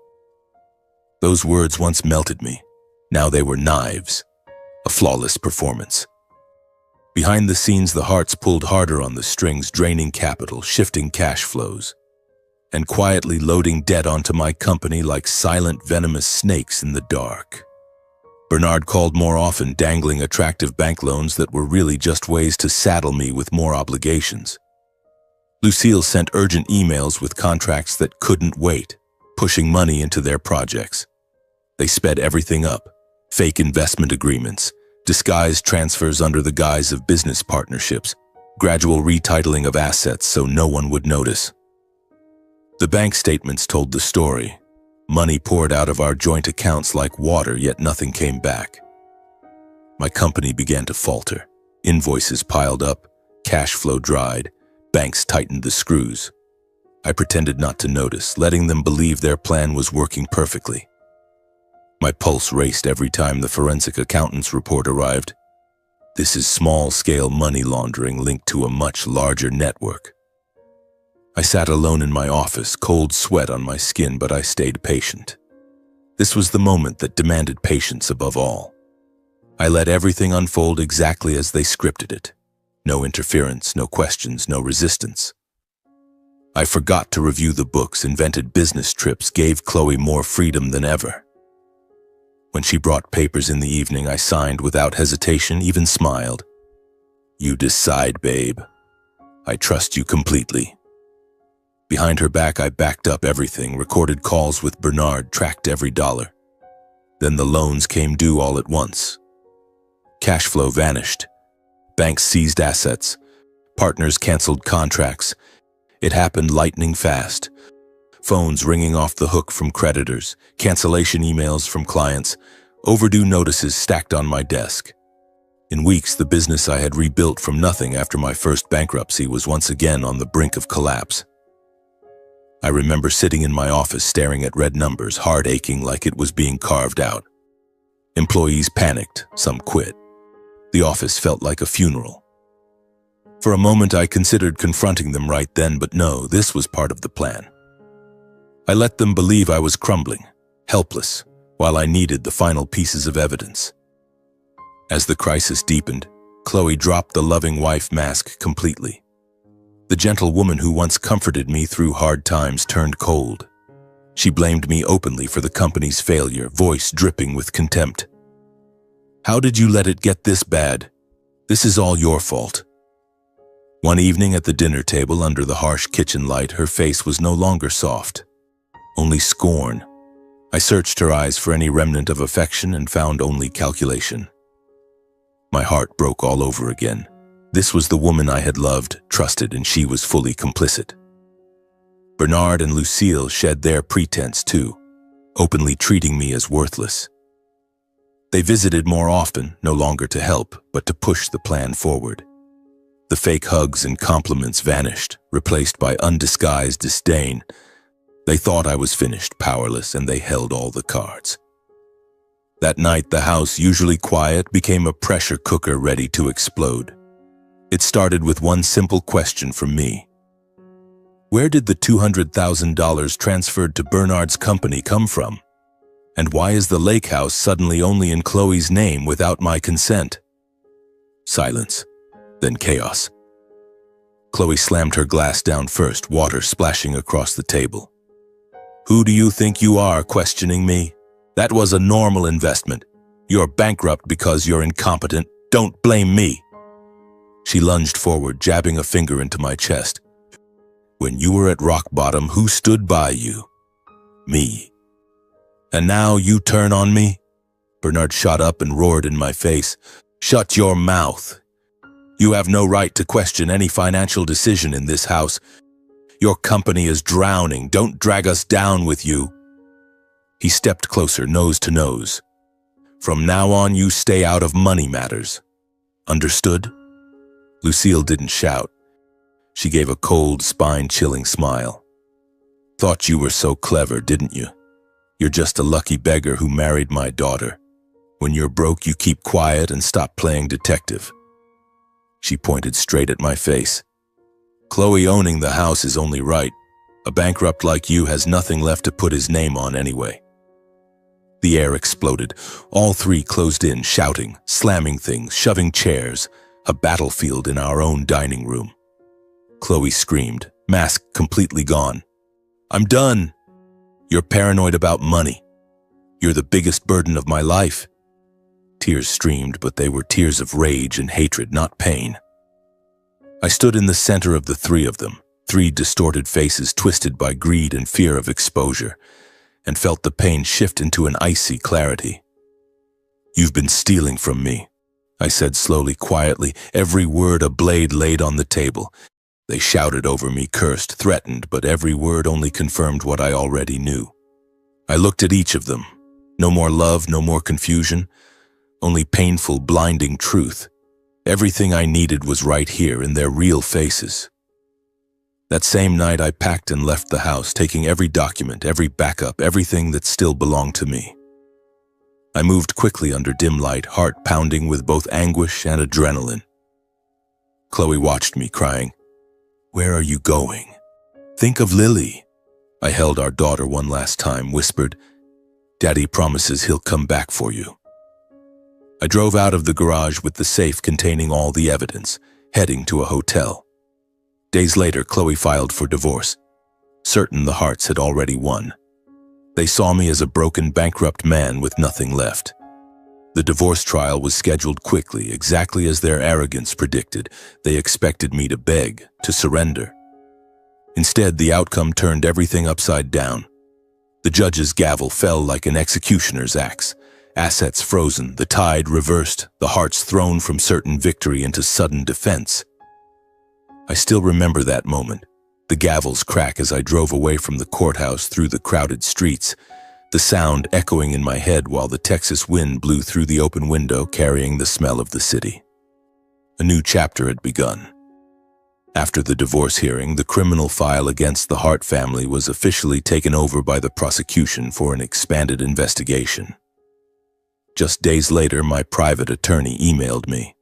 Speaker 1: Those words once melted me. Now they were knives. A flawless performance. Behind the scenes, the Harts pulled harder on the strings, draining capital, shifting cash flows, and quietly loading debt onto my company like silent, venomous snakes in the dark. Bernard called more often, dangling attractive bank loans that were really just ways to saddle me with more obligations. Lucille sent urgent emails with contracts that couldn't wait, pushing money into their projects. They sped everything up. Fake investment agreements, disguised transfers under the guise of business partnerships, gradual retitling of assets so no one would notice. The bank statements told the story. Money poured out of our joint accounts like water, yet nothing came back. My company began to falter. Invoices piled up, cash flow dried, banks tightened the screws. I pretended not to notice, letting them believe their plan was working perfectly. My pulse raced every time the forensic accountant's report arrived. This is small-scale money laundering linked to a much larger network. I sat alone in my office, cold sweat on my skin, but I stayed patient. This was the moment that demanded patience above all. I let everything unfold exactly as they scripted it. No interference, no questions, no resistance. I forgot to review the books, invented business trips, gave Chloe more freedom than ever. When she brought papers in the evening, I signed without hesitation, even smiled. "You decide, babe. I trust you completely." Behind her back, I backed up everything, recorded calls with Bernard, tracked every dollar. Then the loans came due all at once. Cash flow vanished. Banks seized assets. Partners canceled contracts. It happened lightning fast. Phones ringing off the hook from creditors, cancellation emails from clients, overdue notices stacked on my desk. In weeks, the business I had rebuilt from nothing after my first bankruptcy was once again on the brink of collapse. I remember sitting in my office staring at red numbers, heart aching like it was being carved out. Employees panicked, some quit. The office felt like a funeral. For a moment, I considered confronting them right then, but no, this was part of the plan. I let them believe I was crumbling, helpless, while I needed the final pieces of evidence. As the crisis deepened, Chloe dropped the loving wife mask completely. The gentle woman who once comforted me through hard times turned cold. She blamed me openly for the company's failure, voice dripping with contempt. "How did you let it get this bad? This is all your fault. One evening at the dinner table under the harsh kitchen light, her face was no longer soft, only scorn. I searched her eyes for any remnant of affection and found only calculation. My heart broke all over again. This was the woman I had loved, trusted, and she was fully complicit. Bernard and Lucille shed their pretense too, openly treating me as worthless. They visited more often, no longer to help, but to push the plan forward. The fake hugs and compliments vanished, replaced by undisguised disdain. They thought I was finished, powerless, and they held all the cards. That night, the house, usually quiet, became a pressure cooker ready to explode. It started with one simple question from me. Where did the $200,000 transferred to Bernard's company come from? And why is the lake house suddenly only in Chloe's name without my consent? Silence, then chaos. Chloe slammed her glass down first, water splashing across the table. Who do you think you are, questioning me? That was a normal investment. You're bankrupt because you're incompetent. Don't blame me. She lunged forward, jabbing a finger into my chest. When you were at rock bottom, who stood by you? Me. And now you turn on me? Bernard shot up and roared in my face. Shut your mouth. You have no right to question any financial decision in this house. Your company is drowning. Don't drag us down with you. He stepped closer, nose to nose. From now on, you stay out of money matters. Understood? Lucille didn't shout. She gave a cold, spine-chilling smile. Thought you were so clever, didn't you? You're just a lucky beggar who married my daughter. When you're broke, you keep quiet and stop playing detective. She pointed straight at my face. Chloe owning the house is only right. A bankrupt like you has nothing left to put his name on anyway. The air exploded. All three closed in, shouting, slamming things, shoving chairs. A battlefield in our own dining room. Chloe screamed, mask completely gone. I'm done. You're paranoid about money. You're the biggest burden of my life. Tears streamed, but they were tears of rage and hatred, not pain. I stood in the center of the three of them, three distorted faces twisted by greed and fear of exposure, and felt the pain shift into an icy clarity. You've been stealing from me, I said slowly, quietly, every word a blade laid on the table. They shouted over me, cursed, threatened, but every word only confirmed what I already knew. I looked at each of them. No more love, no more confusion, only painful, blinding truth. Everything I needed was right here in their real faces. That same night, I packed and left the house, taking every document, every backup, everything that still belonged to me. I moved quickly under dim light, heart pounding with both anguish and adrenaline. Chloe watched me, crying, Where are you going? Think of Lily. I held our daughter one last time, whispered, Daddy promises he'll come back for you. I drove out of the garage with the safe containing all the evidence, heading to a hotel. Days later, Chloe filed for divorce. Certain the Harts had already won. They saw me as a broken, bankrupt man with nothing left. The divorce trial was scheduled quickly, exactly as their arrogance predicted. They expected me to beg, to surrender. Instead, the outcome turned everything upside down. The judge's gavel fell like an executioner's axe. Assets frozen, the tide reversed, the Harts thrown from certain victory into sudden defense. I still remember that moment. The gavel's crack as I drove away from the courthouse through the crowded streets, the sound echoing in my head while the Texas wind blew through the open window carrying the smell of the city. A new chapter had begun. After the divorce hearing, the criminal file against the Hart family was officially taken over by the prosecution for an expanded investigation. Just days later, my private attorney emailed me.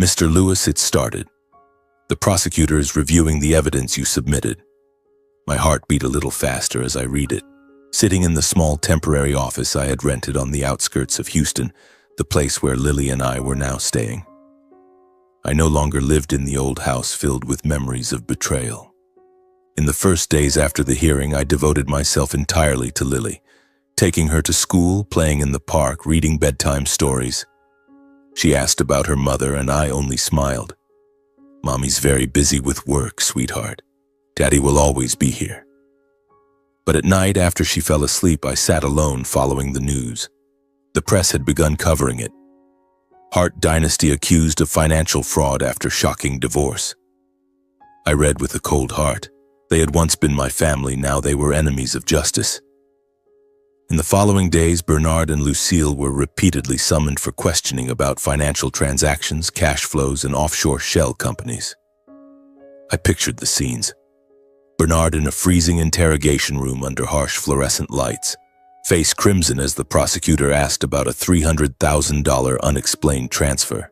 Speaker 1: Mr. Lewis, it started. The prosecutor is reviewing the evidence you submitted. My heart beat a little faster as I read it. Sitting in the small temporary office I had rented on the outskirts of Houston, the place where Lily and I were now staying. I no longer lived in the old house filled with memories of betrayal. In the first days after the hearing, I devoted myself entirely to Lily, taking her to school, playing in the park, reading bedtime stories. She asked about her mother and I only smiled. Mommy's very busy with work, sweetheart. Daddy will always be here. But at night after she fell asleep, I sat alone following the news. The press had begun covering it. Hart dynasty accused of financial fraud after shocking divorce. I read with a cold heart. They had once been my family, now they were enemies of justice. In the following days, Bernard and Lucille were repeatedly summoned for questioning about financial transactions, cash flows, and offshore shell companies. I pictured the scenes. Bernard in a freezing interrogation room under harsh fluorescent lights, face crimson as the prosecutor asked about a $300,000 unexplained transfer.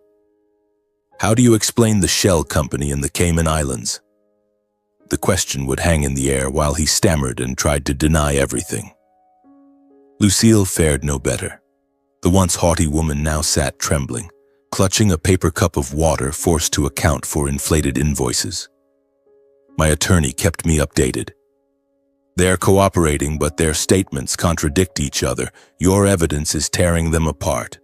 Speaker 1: How do you explain the shell company in the Cayman Islands? The question would hang in the air while he stammered and tried to deny everything. Lucille fared no better. The once haughty woman now sat trembling, clutching a paper cup of water, forced to account for inflated invoices. My attorney kept me updated. They're cooperating, but their statements contradict each other. Your evidence is tearing them apart.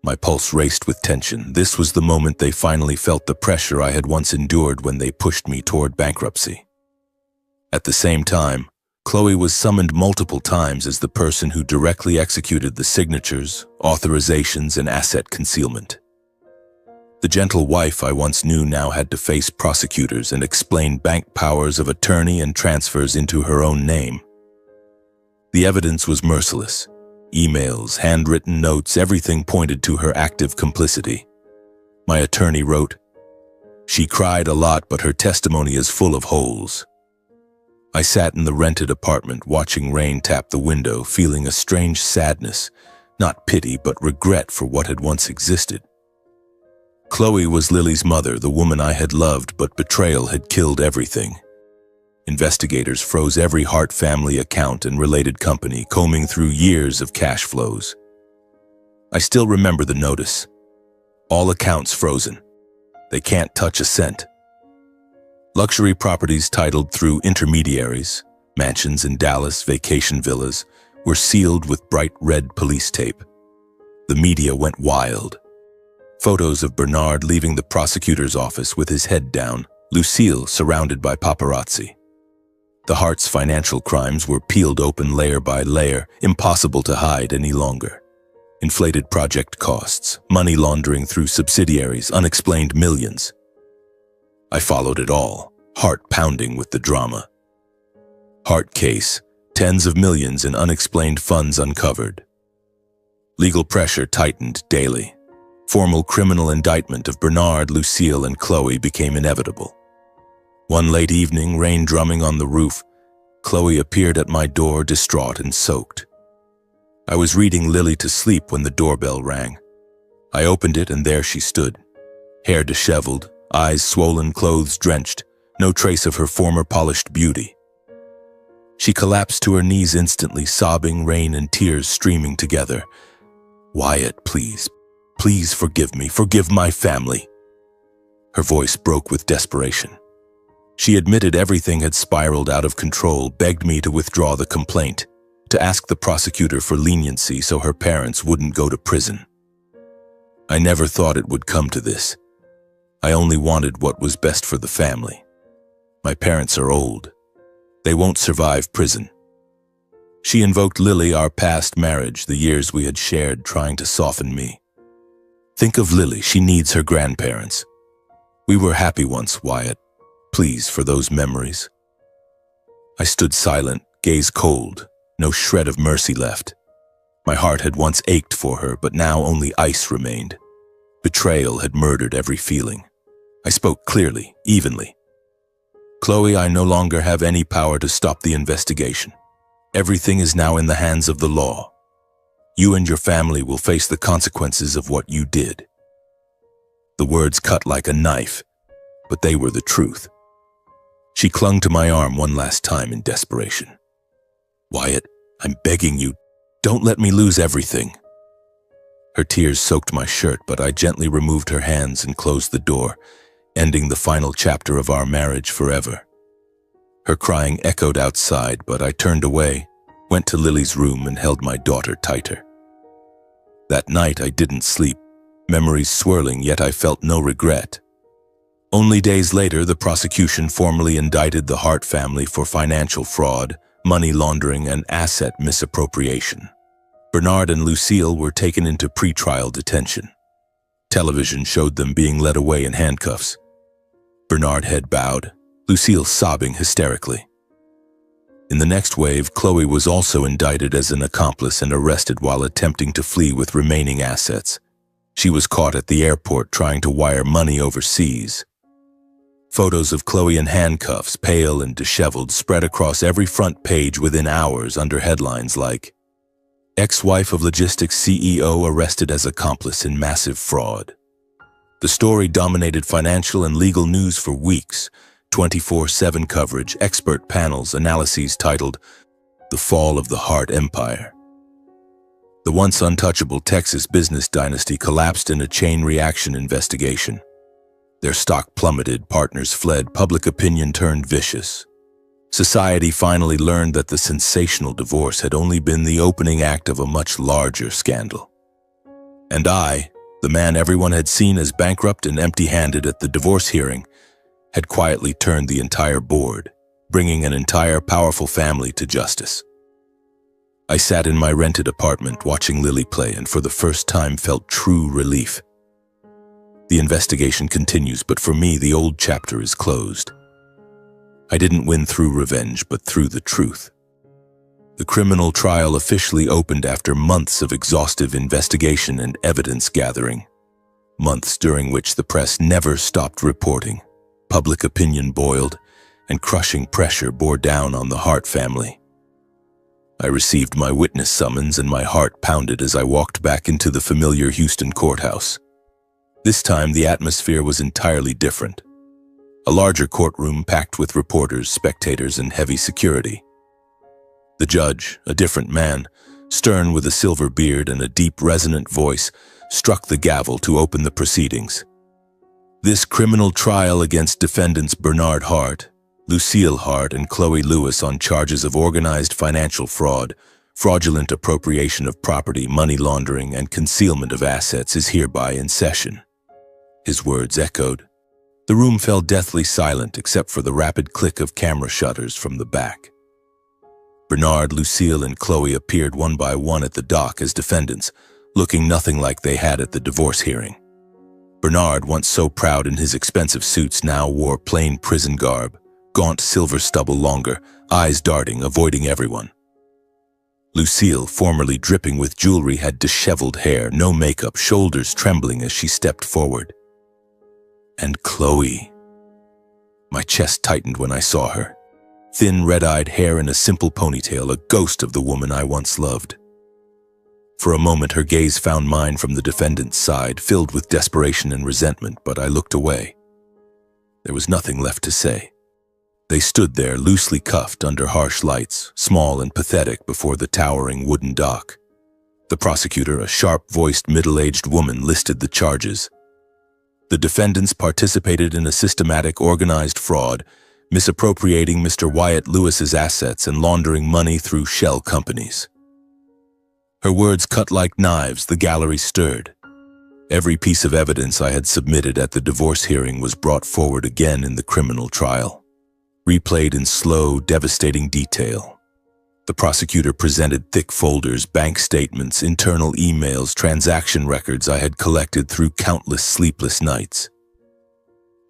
Speaker 1: My pulse raced with tension. This was the moment they finally felt the pressure I had once endured when they pushed me toward bankruptcy. At the same time, Chloe was summoned multiple times as the person who directly executed the signatures, authorizations, and asset concealment. The gentle wife I once knew now had to face prosecutors and explain bank powers of attorney and transfers into her own name. The evidence was merciless. Emails, handwritten notes, everything pointed to her active complicity. My attorney wrote, "She cried a lot, but her testimony is full of holes." I sat in the rented apartment watching rain tap the window, feeling a strange sadness, not pity but regret for what had once existed. Chloe was Lily's mother, the woman I had loved, but betrayal had killed everything. Investigators froze every Hart family account and related company, combing through years of cash flows. I still remember the notice. All accounts frozen. They can't touch a cent. Luxury properties titled through intermediaries, mansions in Dallas, vacation villas, were sealed with bright red police tape. The media went wild. Photos of Bernard leaving the prosecutor's office with his head down, Lucille surrounded by paparazzi. The Hart's financial crimes were peeled open layer by layer, impossible to hide any longer. Inflated project costs, money laundering through subsidiaries, unexplained millions. I followed it all, heart pounding with the drama. Hart case, tens of millions in unexplained funds uncovered. Legal pressure tightened daily. Formal criminal indictment of Bernard, Lucille, and Chloe became inevitable. One late evening, rain drumming on the roof, Chloe appeared at my door, distraught and soaked. I was reading Lily to sleep when the doorbell rang. I opened it and there she stood, hair disheveled, eyes swollen, clothes drenched, no trace of her former polished beauty. She collapsed to her knees instantly, sobbing, rain and tears streaming together. "Wyatt, please, please forgive me, forgive my family." Her voice broke with desperation. She admitted everything had spiraled out of control, begged me to withdraw the complaint, to ask the prosecutor for leniency so her parents wouldn't go to prison. I never thought it would come to this. I only wanted what was best for the family. My parents are old. They won't survive prison. She invoked Lily, our past marriage, the years we had shared, trying to soften me. Think of Lily, she needs her grandparents. We were happy once, Wyatt. Please, for those memories. I stood silent, gaze cold, no shred of mercy left. My heart had once ached for her, but now only ice remained. Betrayal had murdered every feeling. I spoke clearly, evenly. "Chloe, I no longer have any power to stop the investigation. Everything is now in the hands of the law. You and your family will face the consequences of what you did." The words cut like a knife, but they were the truth. She clung to my arm one last time in desperation. "Wyatt, I'm begging you, don't let me lose everything." Her tears soaked my shirt, but I gently removed her hands and closed the door, ending the final chapter of our marriage forever. Her crying echoed outside, but I turned away, went to Lily's room and held my daughter tighter. That night I didn't sleep. memories swirling, yet I felt no regret. Only days later, the prosecution formally indicted the Hart family for financial fraud, money laundering, and asset misappropriation. Bernard and Lucille were taken into pretrial detention. Television showed them being led away in handcuffs. Bernard head bowed, Lucille sobbing hysterically. In the next wave, Chloe was also indicted as an accomplice and arrested while attempting to flee with remaining assets. She was caught at the airport trying to wire money overseas. Photos of Chloe in handcuffs, pale and disheveled, spread across every front page within hours under headlines like, "Ex-wife of logistics CEO arrested as accomplice in massive fraud." The story dominated financial and legal news for weeks, 24/7 coverage, expert panels, analyses titled, "The Fall of the Hart Empire." The once untouchable Texas business dynasty collapsed in a chain reaction investigation. Their stock plummeted, partners fled, public opinion turned vicious. Society finally learned that the sensational divorce had only been the opening act of a much larger scandal. And I, the man everyone had seen as bankrupt and empty-handed at the divorce hearing, had quietly turned the entire board, bringing an entire powerful family to justice. I sat in my rented apartment watching Lily play and for the first time felt true relief. The investigation continues, but for me, the old chapter is closed. I didn't win through revenge, but through the truth. The criminal trial officially opened after months of exhaustive investigation and evidence gathering. Months during which the press never stopped reporting. Public opinion boiled, and crushing pressure bore down on the Hart family. I received my witness summons and my heart pounded as I walked back into the familiar Houston courthouse. This time, the atmosphere was entirely different. A larger courtroom packed with reporters, spectators, and heavy security. The judge, a different man, stern with a silver beard and a deep, resonant voice, struck the gavel to open the proceedings. This criminal trial against defendants Bernard Hart, Lucille Hart, and Chloe Lewis on charges of organized financial fraud, fraudulent appropriation of property, money laundering, and concealment of assets is hereby in session. His words echoed. The room fell deathly silent except for the rapid click of camera shutters from the back. Bernard, Lucille, and Chloe appeared one by one at the dock as defendants, looking nothing like they had at the divorce hearing. Bernard, once so proud in his expensive suits, now wore plain prison garb, gaunt silver stubble longer, eyes darting, avoiding everyone. Lucille, formerly dripping with jewelry, had disheveled hair, no makeup, shoulders trembling as she stepped forward. And Chloe. My chest tightened when I saw her. Thin, red-eyed hair in a simple ponytail, a ghost of the woman I once loved. For a moment, her gaze found mine from the defendant's side, filled with desperation and resentment, but I looked away. There was nothing left to say. They stood there, loosely cuffed under harsh lights, small and pathetic before the towering wooden dock. The prosecutor, a sharp-voiced, middle-aged woman, listed the charges. The defendants participated in a systematic, organized fraud, misappropriating Mr. Wyatt Lewis's assets and laundering money through shell companies. Her words cut like knives, the gallery stirred. Every piece of evidence I had submitted at the divorce hearing was brought forward again in the criminal trial, replayed in slow, devastating detail. The prosecutor presented thick folders, bank statements, internal emails, transaction records I had collected through countless sleepless nights.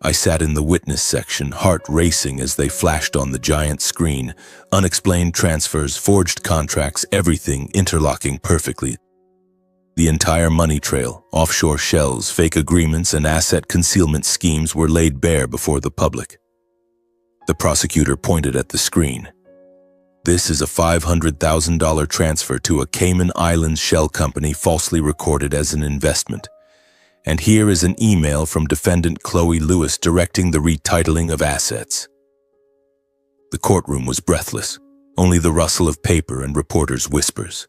Speaker 1: I sat in the witness section, heart racing as they flashed on the giant screen, unexplained transfers, forged contracts, everything interlocking perfectly. The entire money trail, offshore shells, fake agreements, and asset concealment schemes were laid bare before the public. The prosecutor pointed at the screen. This is a $500,000 transfer to a Cayman Islands shell company falsely recorded as an investment. And here is an email from defendant Chloe Lewis directing the retitling of assets. The courtroom was breathless, only the rustle of paper and reporters' whispers.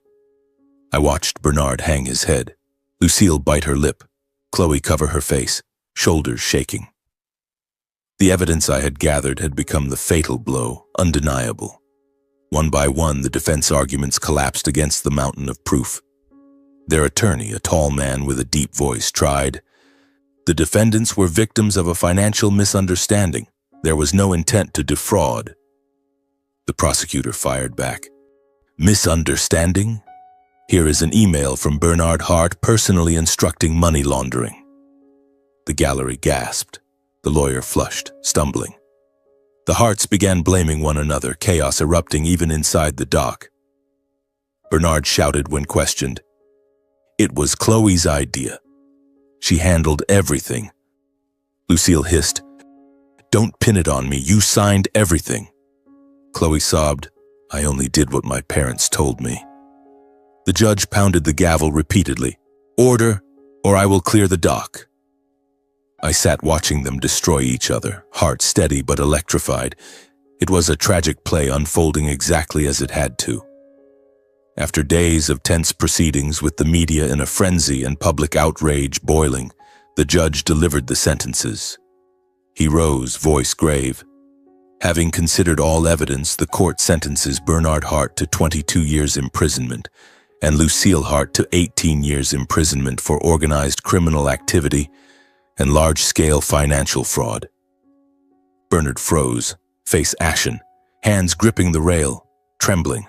Speaker 1: I watched Bernard hang his head, Lucille bite her lip, Chloe cover her face, shoulders shaking. The evidence I had gathered had become the fatal blow, undeniable. One by one, the defense arguments collapsed against the mountain of proof. Their attorney, a tall man with a deep voice, tried. The defendants were victims of a financial misunderstanding. There was no intent to defraud. The prosecutor fired back. Misunderstanding? Here is an email from Bernard Hart personally instructing money laundering. The gallery gasped. The lawyer flushed, stumbling. The Harts began blaming one another, chaos erupting even inside the dock. Bernard shouted when questioned. It was Chloe's idea. She handled everything. Lucille hissed. Don't pin it on me, you signed everything. Chloe sobbed. I only did what my parents told me. The judge pounded the gavel repeatedly. Order, or I will clear the dock. I sat watching them destroy each other, heart steady but electrified. It was a tragic play unfolding exactly as it had to. After days of tense proceedings with the media in a frenzy and public outrage boiling, the judge delivered the sentences. He rose, voice grave. Having considered all evidence, the court sentences Bernard Hart to 22 years imprisonment and Lucille Hart to 18 years imprisonment for organized criminal activity and large-scale financial fraud. Bernard froze, face ashen, hands gripping the rail, trembling.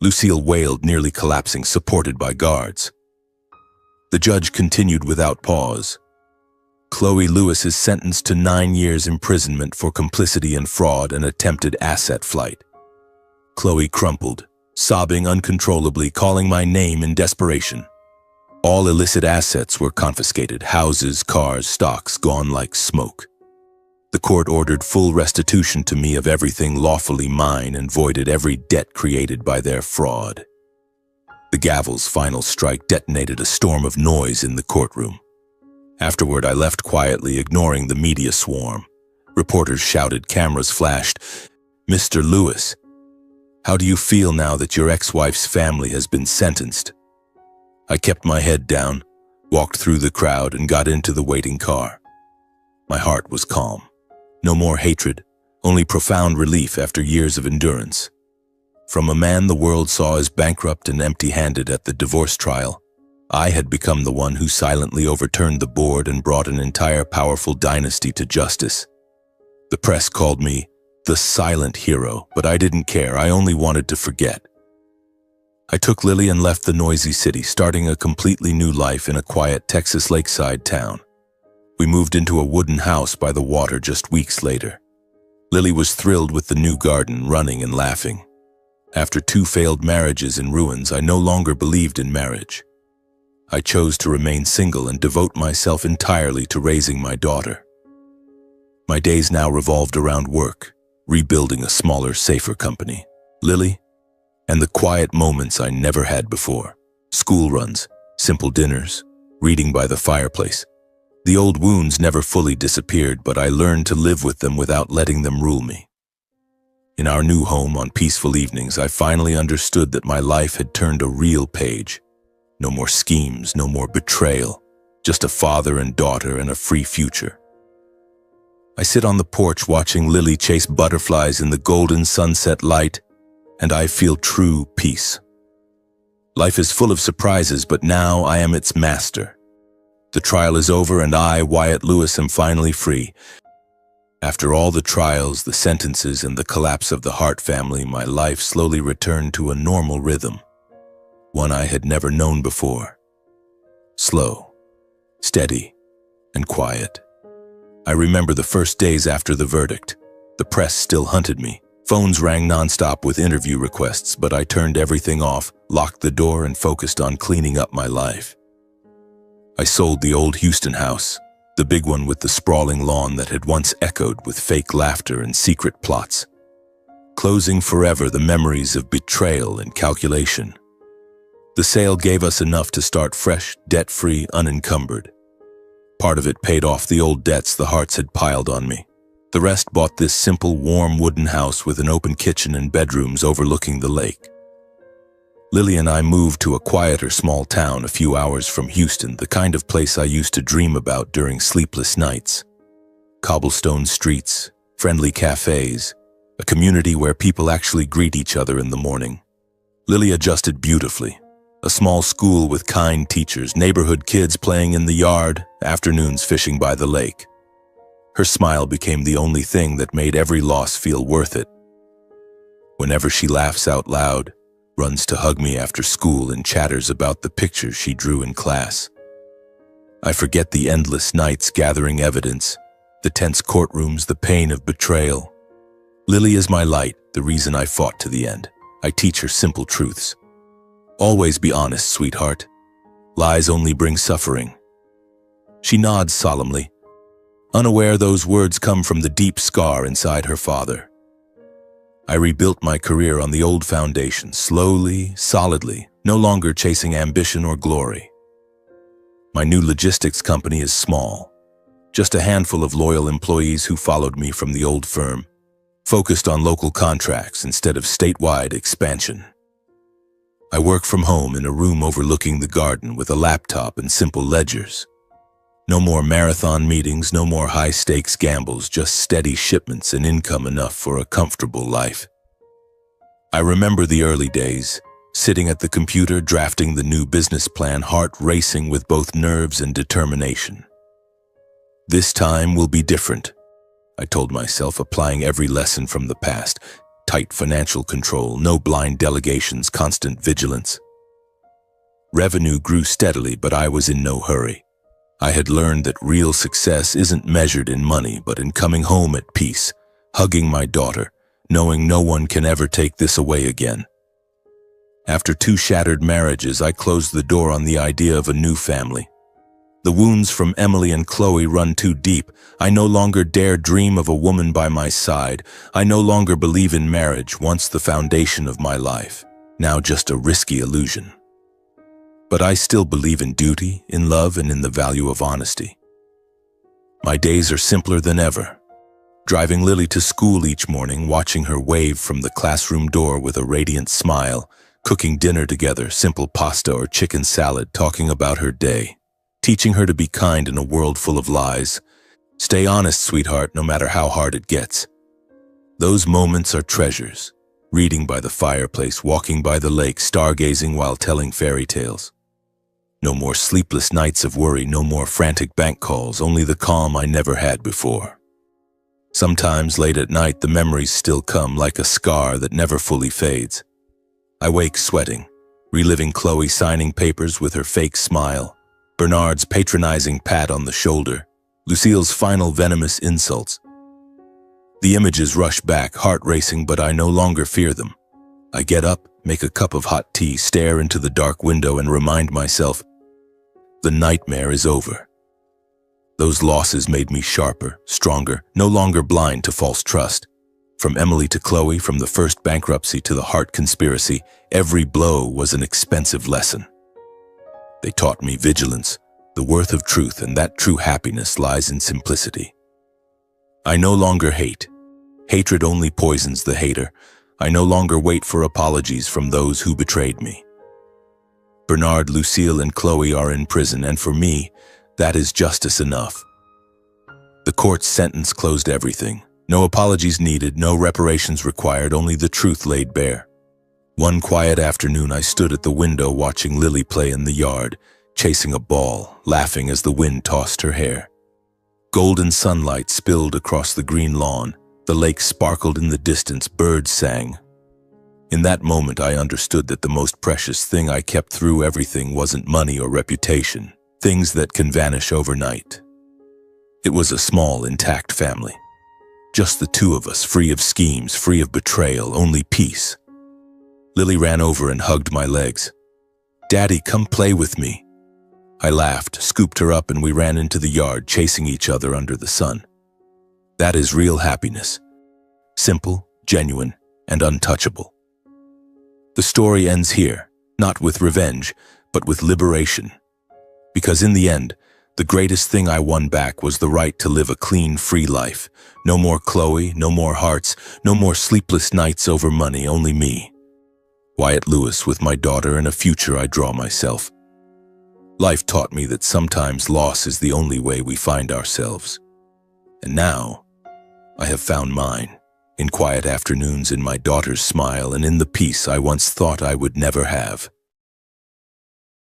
Speaker 1: Lucille wailed, nearly collapsing, supported by guards. The judge continued without pause. Chloe Lewis is sentenced to 9 years imprisonment for complicity in fraud and attempted asset flight. Chloe crumpled, sobbing uncontrollably, calling my name in desperation. All illicit assets were confiscated, houses, cars, stocks gone like smoke. The court ordered full restitution to me of everything lawfully mine and voided every debt created by their fraud. The gavel's final strike detonated a storm of noise in the courtroom. Afterward, I left quietly, ignoring the media swarm. Reporters shouted, cameras flashed. Mr. Lewis, how do you feel now that your ex-wife's family has been sentenced? I kept my head down, walked through the crowd, and got into the waiting car. My heart was calm. No more hatred, only profound relief after years of endurance. From a man the world saw as bankrupt and empty-handed at the divorce trial, I had become the one who silently overturned the board and brought an entire powerful dynasty to justice. The press called me the silent hero, but I didn't care. I only wanted to forget. I took Lily and left the noisy city, starting a completely new life in a quiet Texas lakeside town. We moved into a wooden house by the water just weeks later. Lily was thrilled with the new garden, running and laughing. After 2 failed marriages in ruins, I no longer believed in marriage. I chose to remain single and devote myself entirely to raising my daughter. My days now revolved around work, rebuilding a smaller, safer company, Lily, and the quiet moments I never had before. School runs, simple dinners, reading by the fireplace. The old wounds never fully disappeared, but I learned to live with them without letting them rule me. In our new home on peaceful evenings, I finally understood that my life had turned a real page. No more schemes, no more betrayal, just a father and daughter and a free future. I sit on the porch watching Lily chase butterflies in the golden sunset light, and I feel true peace. Life is full of surprises, but now I am its master. The trial is over, and I, Wyatt Lewis, am finally free. After all the trials, the sentences, and the collapse of the Hart family, my life slowly returned to a normal rhythm, one I had never known before. Slow, steady, and quiet. I remember the first days after the verdict. The press still hunted me. Phones rang nonstop with interview requests, but I turned everything off, locked the door, and focused on cleaning up my life. I sold the old Houston house, the big one with the sprawling lawn that had once echoed with fake laughter and secret plots, closing forever the memories of betrayal and calculation. The sale gave us enough to start fresh, debt-free, unencumbered. Part of it paid off the old debts the Harts had piled on me. The rest bought this simple, warm wooden house with an open kitchen and bedrooms overlooking the lake. Lily and I moved to a quieter small town a few hours from Houston, the kind of place I used to dream about during sleepless nights. Cobblestone streets, friendly cafes, a community where people actually greet each other in the morning. Lily adjusted beautifully. A small school with kind teachers, neighborhood kids playing in the yard, afternoons fishing by the lake. Her smile became the only thing that made every loss feel worth it. Whenever she laughs out loud, runs to hug me after school and chatters about the pictures she drew in class. I forget the endless nights gathering evidence, the tense courtrooms, the pain of betrayal. Lily is my light, the reason I fought to the end. I teach her simple truths. Always be honest, sweetheart. Lies only bring suffering. She nods solemnly, unaware those words come from the deep scar inside her father. I rebuilt my career on the old foundation, slowly, solidly, no longer chasing ambition or glory. My new logistics company is small, just a handful of loyal employees who followed me from the old firm, focused on local contracts instead of statewide expansion. I work from home in a room overlooking the garden with a laptop and simple ledgers. No more marathon meetings, no more high-stakes gambles, just steady shipments and income enough for a comfortable life. I remember the early days, sitting at the computer drafting the new business plan, heart racing with both nerves and determination. This time will be different, I told myself, applying every lesson from the past. Tight financial control, no blind delegations, constant vigilance. Revenue grew steadily, but I was in no hurry. I had learned that real success isn't measured in money, but in coming home at peace, hugging my daughter, knowing no one can ever take this away again. After 2 shattered marriages, I closed the door on the idea of a new family. The wounds from Emily and Chloe run too deep. I no longer dare dream of a woman by my side. I no longer believe in marriage, once the foundation of my life, now just a risky illusion. But I still believe in duty, in love, and in the value of honesty. My days are simpler than ever. Driving Lily to school each morning, watching her wave from the classroom door with a radiant smile, cooking dinner together, simple pasta or chicken salad, talking about her day, teaching her to be kind in a world full of lies. Stay honest, sweetheart, no matter how hard it gets. Those moments are treasures. Reading by the fireplace, walking by the lake, stargazing while telling fairy tales. No more sleepless nights of worry, no more frantic bank calls, only the calm I never had before. Sometimes late at night, the memories still come like a scar that never fully fades. I wake sweating, reliving Chloe signing papers with her fake smile, Bernard's patronizing pat on the shoulder, Lucille's final venomous insults. The images rush back, heart racing, but I no longer fear them. I get up, make a cup of hot tea, stare into the dark window and remind myself, the nightmare is over. Those losses made me sharper, stronger, no longer blind to false trust. From Emily to Chloe, from the first bankruptcy to the Hart conspiracy, every blow was an expensive lesson. They taught me vigilance, the worth of truth, and that true happiness lies in simplicity. I no longer hate. Hatred only poisons the hater. I no longer wait for apologies from those who betrayed me. Bernard, Lucille, and Chloe are in prison, and for me, that is justice enough. The court's sentence closed everything. No apologies needed, no reparations required, only the truth laid bare. One quiet afternoon, I stood at the window watching Lily play in the yard, chasing a ball, laughing as the wind tossed her hair. Golden sunlight spilled across the green lawn. The lake sparkled in the distance, birds sang. In that moment, I understood that the most precious thing I kept through everything wasn't money or reputation, things that can vanish overnight. It was a small, intact family. Just the two of us, free of schemes, free of betrayal, only peace. Lily ran over and hugged my legs. "Daddy, come play with me." I laughed, scooped her up, and we ran into the yard, chasing each other under the sun. That is real happiness. Simple, genuine, and untouchable. The story ends here, not with revenge, but with liberation. Because in the end, the greatest thing I won back was the right to live a clean, free life. No more Chloe, no more hearts, no more sleepless nights over money, only me. Wyatt Lewis with my daughter and a future I draw myself. Life taught me that sometimes loss is the only way we find ourselves. And now, I have found mine, in quiet afternoons, in my daughter's smile, and in the peace I once thought I would never have.